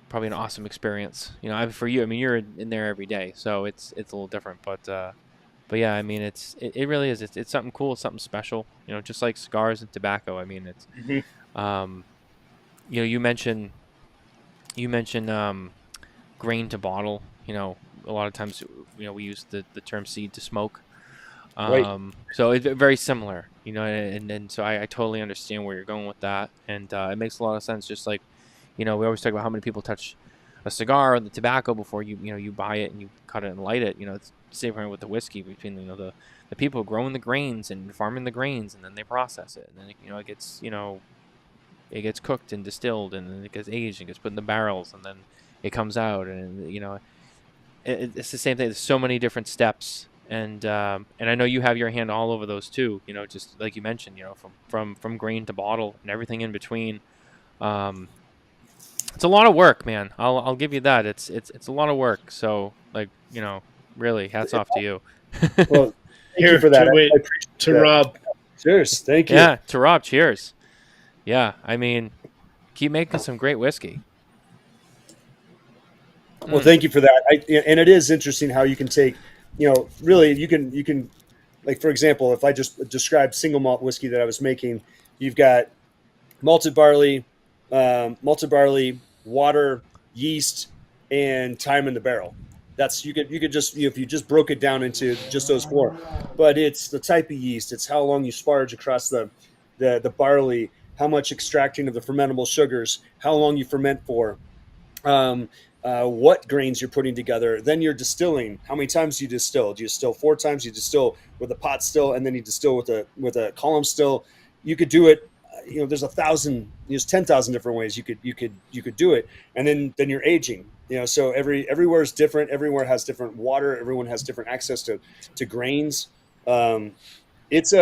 probably an awesome experience. For you, you're in there every day, so it's a little different. But yeah, it really is. It's something cool. It's something special. Just like cigars and tobacco. It's Mm-hmm. you mentioned grain to bottle. A lot of times we use the term seed to smoke. Right. So it's very similar. And so I totally understand where you're going with that, and it makes a lot of sense. Just like we always talk about how many people touch a cigar or the tobacco before you buy it and you cut it and light it. It's the same thing with the whiskey, between the people growing the grains and farming the grains, and then they process it, and then it gets cooked and distilled, and then it gets aged and gets put in the barrels, and then it comes out. And it's the same thing. There's so many different steps, and I know you have your hand all over those too. Just like you mentioned, from grain to bottle and everything in between. It's a lot of work, man. I'll give you that. It's a lot of work. So really, hats off to you. Well, thank Here, you for that. wait, I appreciate to that. Rob. Cheers. Thank you. Yeah, to Rob, cheers. Yeah, keep making some great whiskey. Well, thank you for that. And it is interesting how you can take, really you can, like, for example, if I just described single malt whiskey that I was making, you've got malted barley, water, yeast, and time in the barrel. That's you could just if you just broke it down into just those four, but it's the type of yeast, it's how long you sparge across the barley, how much extracting of the fermentable sugars, how long you ferment for, what grains you're putting together. Then you're distilling. How many times do you distill? Do you distill 4 times? You distill with a pot still, and then you distill with a column still. You could do it. There's 1,000. There's 10,000 different ways you could do it. And then you're aging. So everywhere is different. Everywhere has different water. Everyone has different access to grains. It's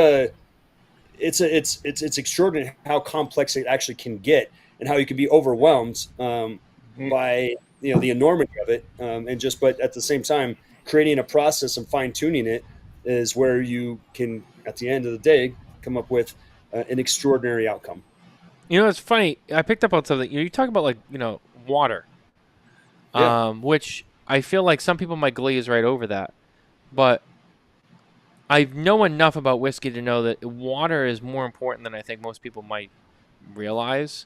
extraordinary how complex it actually can get, and how you can be overwhelmed by the enormity of it, but at the same time creating a process and fine tuning it is where you can, at the end of the day, come up with an extraordinary outcome. It's funny. I picked up on something. You talk about water, Yeah. which I feel like some people might glaze right over that, but I know enough about whiskey to know that water is more important than I think most people might realize.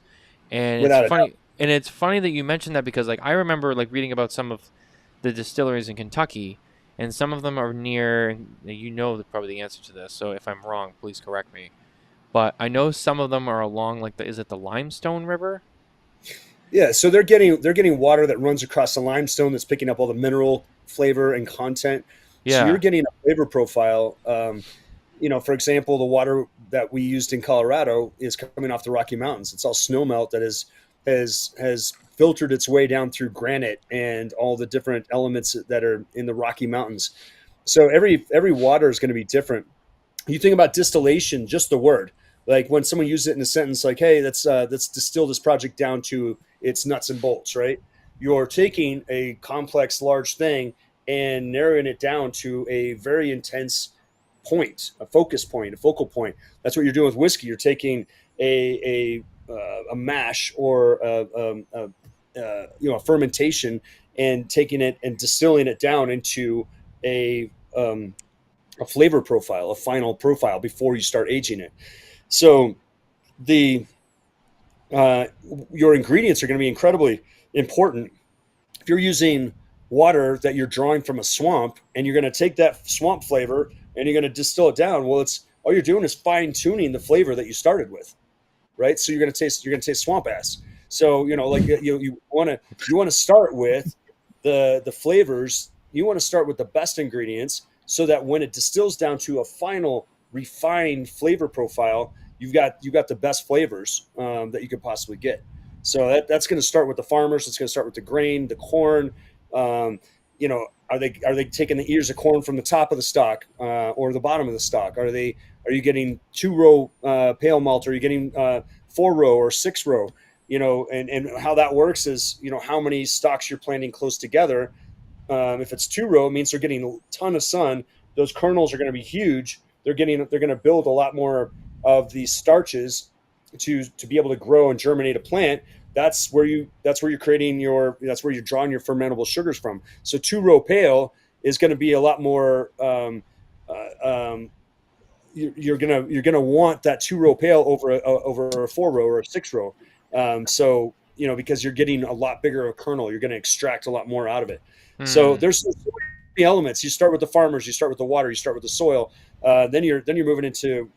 And Without it's a funny. doubt. And it's funny that you mentioned that, because I remember reading about some of the distilleries in Kentucky, and some of them are near. Probably the answer to this. So if I'm wrong, please correct me. But I know some of them are along is it the Limestone River? Yeah, so they're getting water that runs across the limestone that's picking up all the mineral flavor and content. Yeah. So you're getting a flavor profile. For example, the water that we used in Colorado is coming off the Rocky Mountains. It's all snowmelt that has filtered its way down through granite and all the different elements that are in the Rocky Mountains. So every water is going to be different. You think about distillation, just the word. Like when someone uses it in a sentence, like, "Hey, let's distill this project down to its nuts and bolts." Right? You're taking a complex, large thing and narrowing it down to a very intense point, a focus point, a focal point. That's what you're doing with whiskey. You're taking a mash or a fermentation and taking it and distilling it down into a a flavor profile, a final profile before you start aging it. So the your ingredients are going to be incredibly important. If you're using water that you're drawing from a swamp and you're going to take that swamp flavor and you're going to distill it down, well, it's all you're doing is fine tuning the flavor that you started with, right? So you're going to taste swamp ass. So like you want to start with the flavors. You want to start with the best ingredients so that when it distills down to a final refined flavor profile, you've got the best flavors that you could possibly get. So that's going to start with the farmers. It's going to start with the grain, the corn. Are they taking the ears of corn from the top of the stalk or the bottom of the stalk? Are you getting 2-row pale malt? Are you getting 4-row or 6-row? And how that works is how many stalks you're planting close together. If it's 2-row, it means they're getting a ton of sun. Those kernels are going to be huge. They're going to build a lot more of these starches to be able to grow and germinate a plant. That's where you're drawing your fermentable sugars from. So 2-row pale is going to be a lot more. You're gonna want that 2-row pale over a 4-row or a 6-row. So because you're getting a lot bigger of a kernel, you're going to extract a lot more out of it. So there's so many elements. You start with the farmers, you start with the water, you start with the soil. Then you're moving into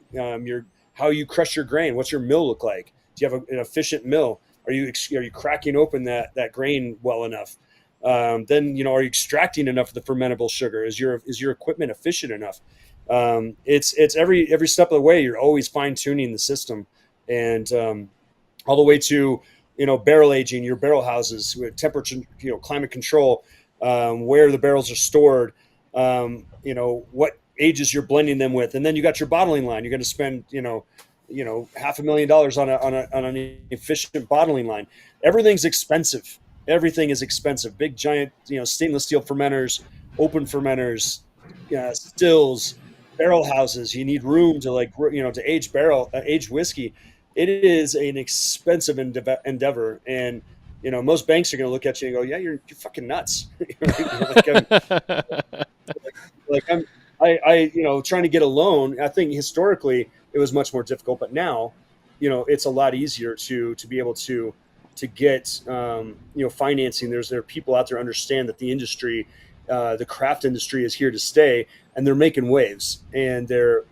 how you crush your grain. What's your mill look like? Do you have an efficient mill? Are you cracking open that grain well enough? Then are you extracting enough of the fermentable sugar? Is your equipment efficient enough? It's every step of the way. You're always fine tuning the system, and all the way to barrel aging, your barrel houses with temperature, climate control, where the barrels are stored, what ages you're blending them with, and then you got your bottling line. You're going to spend $500,000 on an efficient bottling line. Everything's expensive. Everything is expensive. Big giant stainless steel fermenters, open fermenters, stills, barrel houses. You need room to to age whiskey. It is an expensive endeavor, and most banks are going to look at you and go, "Yeah, you're fucking nuts." I'm trying to get a loan. I think historically it was much more difficult, but now, it's a lot easier to be able to get financing. There are people out there who understand that the industry, the craft industry, is here to stay, and they're making waves, and they're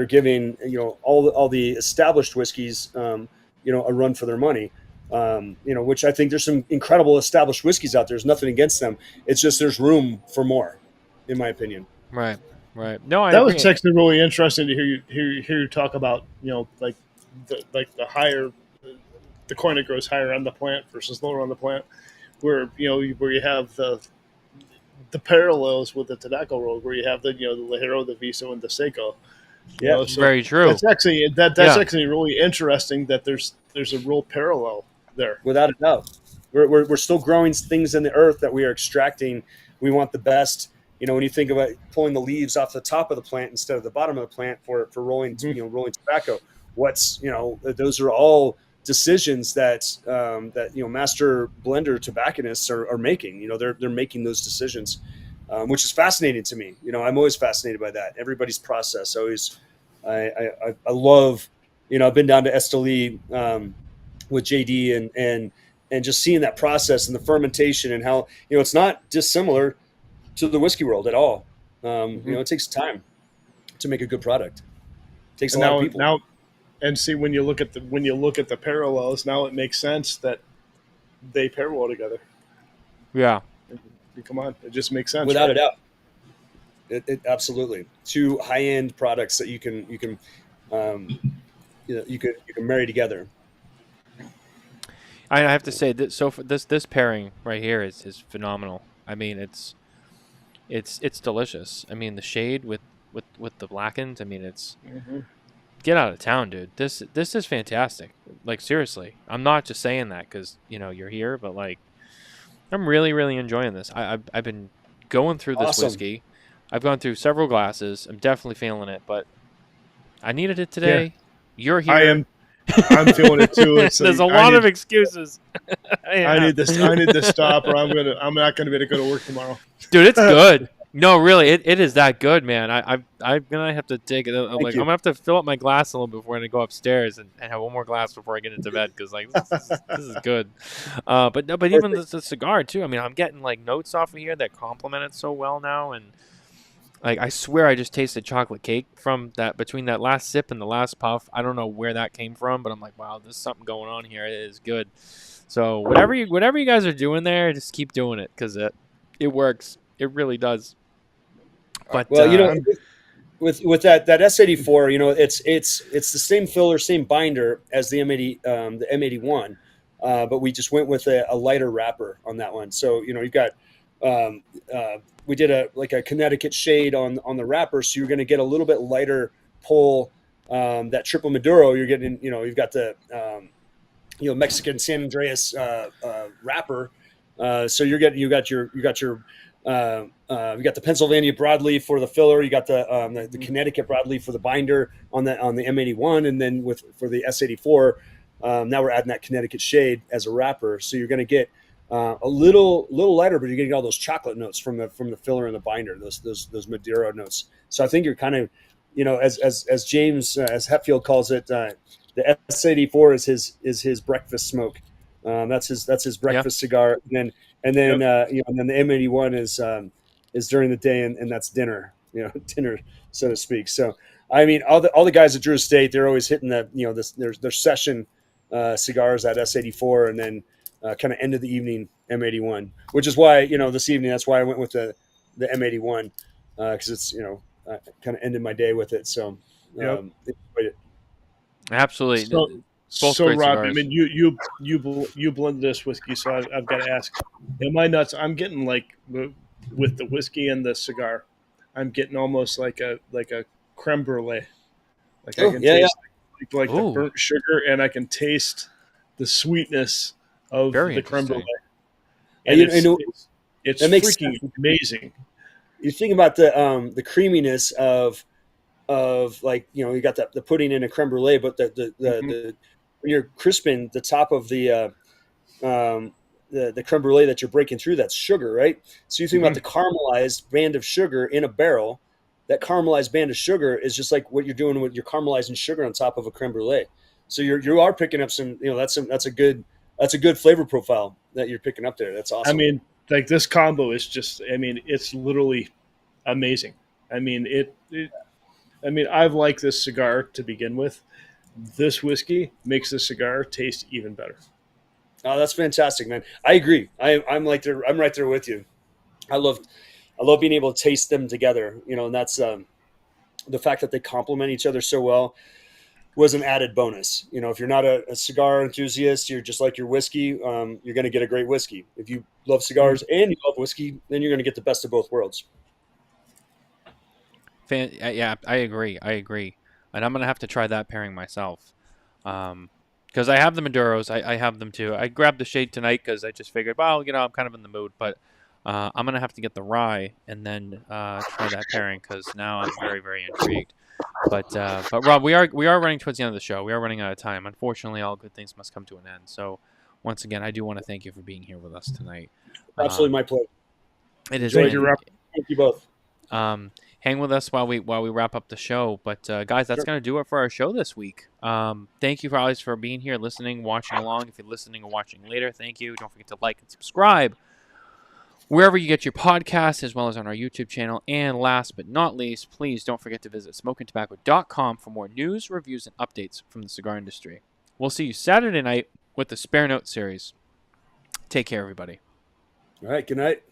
giving all the established whiskeys a run for their money. Which I think there's some incredible established whiskeys out there. There's nothing against them. It's just there's room for more, in my opinion. Right. No, that was actually really interesting to hear you talk about the higher the corn that grows higher on the plant versus lower on the plant, where you have the parallels with the tobacco world, where you have the Ligero, the Viso, and the Seco. So very true. That's actually really interesting that there's a real parallel there. Without a doubt, we're still growing things in the earth that we are extracting. We want the best. When you think about pulling the leaves off the top of the plant instead of the bottom of the plant for rolling, rolling tobacco, those are all decisions that master blender tobacconists are making. They're making those decisions, which is fascinating to me. I'm always fascinated by that. Everybody's process. I love. I've been down to Esteli with JD and just seeing that process and the fermentation and how it's not dissimilar to the whiskey world at all. It takes time to make a good product. It takes a lot of people. Now, and see when you look at the parallels, now it makes sense that they pair well together. Yeah. Come on, it just makes sense. Without a doubt. It absolutely. Two high-end products that you can marry together. I have to say that for this pairing right here is phenomenal. I mean, it's delicious. I mean, the shade with the blackened. I mean, it's Mm-hmm. get out of town, dude. This is fantastic. Like, seriously, I'm not just saying that because you're here, but like, I'm really really enjoying this. I've been going through this Awesome. whiskey. I've gone through several glasses. I'm definitely feeling it, but I needed it today. You're here. I'm feeling it too. It's There's like, a lot of excuses. I need this. I need to stop, or I'm not going to be able to go to work tomorrow. Dude, it's good. No, really, it is that good, man. I'm gonna have to take it. I'm gonna have to fill up my glass a little bit before I go upstairs and have one more glass before I get into bed because like this is good. But even the cigar too. I mean, I'm getting like notes off of here that complement it so well now, and like I swear I just tasted chocolate cake from that between that last sip and the last puff. I don't know where that came from, but I'm like, wow, there's something going on here. It is good. So whatever you guys are doing there, just keep doing it because it works. It really does. But well, with that S84, it's the same filler, same binder as the M81, but we just went with a lighter wrapper on that one. So you've got we did a Connecticut shade on the wrapper, so you're going to get a little bit lighter pull. That triple Maduro, you're getting you've got the Mexican San Andreas wrapper, so you got the Pennsylvania broadleaf for the filler. You got the Connecticut broadleaf for the binder on the M81, and then for the S84, now we're adding that Connecticut shade as a wrapper. So you're going to get a little lighter, but you're getting all those chocolate notes from the filler and the binder, those Maduro notes. So I think you're kind of, as James as Hetfield calls it, the S84 is his breakfast smoke. That's his breakfast cigar, and then the M81 is during the day, and that's dinner, dinner, so to speak. So I mean, all the guys at Drew Estate, they're always hitting their session cigars at S84, and then kind of end of the evening M81, which is why this evening that's why I went with the M81 because it's I kind of ended my day with it. So absolutely. So Rob, cigars. I mean, you blend this whiskey, so I've got to ask, am I nuts? I'm getting like with the whiskey and the cigar, I'm getting almost like a creme brulee. Like I can taste like the burnt sugar, and I can taste the sweetness of the creme brulee. And it's freaking amazing. You think about the creaminess of like you got the pudding in a creme brulee, but the when you're crisping the top of the creme brulee that you're breaking through, that's sugar, right? So you think about the caramelized band of sugar in a barrel. That caramelized band of sugar is just like what you're doing with your caramelizing sugar on top of a creme brulee. So you are picking up some, that's a good flavor profile that you're picking up there. That's awesome. I mean, like this combo is just, I mean, it's literally amazing. I mean, I've liked this cigar to begin with. This whiskey makes the cigar taste even better. Oh, that's fantastic, man. I agree. I'm right there with you. I love being able to taste them together, and that's the fact that they complement each other so well was an added bonus. If you're not a cigar enthusiast, you're just like your whiskey, you're going to get a great whiskey. If you love cigars and you love whiskey, then you're going to get the best of both worlds. Yeah, I agree. And I'm going to have to try that pairing myself. Because I have the Maduros. I have them too. I grabbed the shade tonight because I just figured, well, I'm kind of in the mood. But I'm going to have to get the rye and then try that pairing because now I'm very, very intrigued. But Rob, we are running towards the end of the show. We are running out of time. Unfortunately, all good things must come to an end. So once again, I do want to thank you for being here with us tonight. Absolutely my pleasure. It is. Thank you, Rob. Thank you both. Hang with us while we wrap up the show. But guys, that's going to do it for our show this week. Thank you guys for being here, listening, watching along. If you're listening or watching later, thank you. Don't forget to like and subscribe wherever you get your podcasts, as well as on our YouTube channel. And last but not least, please don't forget to visit smokintabacco.com for more news, reviews, and updates from the cigar industry. We'll see you Saturday night with the Spare Note series. Take care, everybody. All right, good night.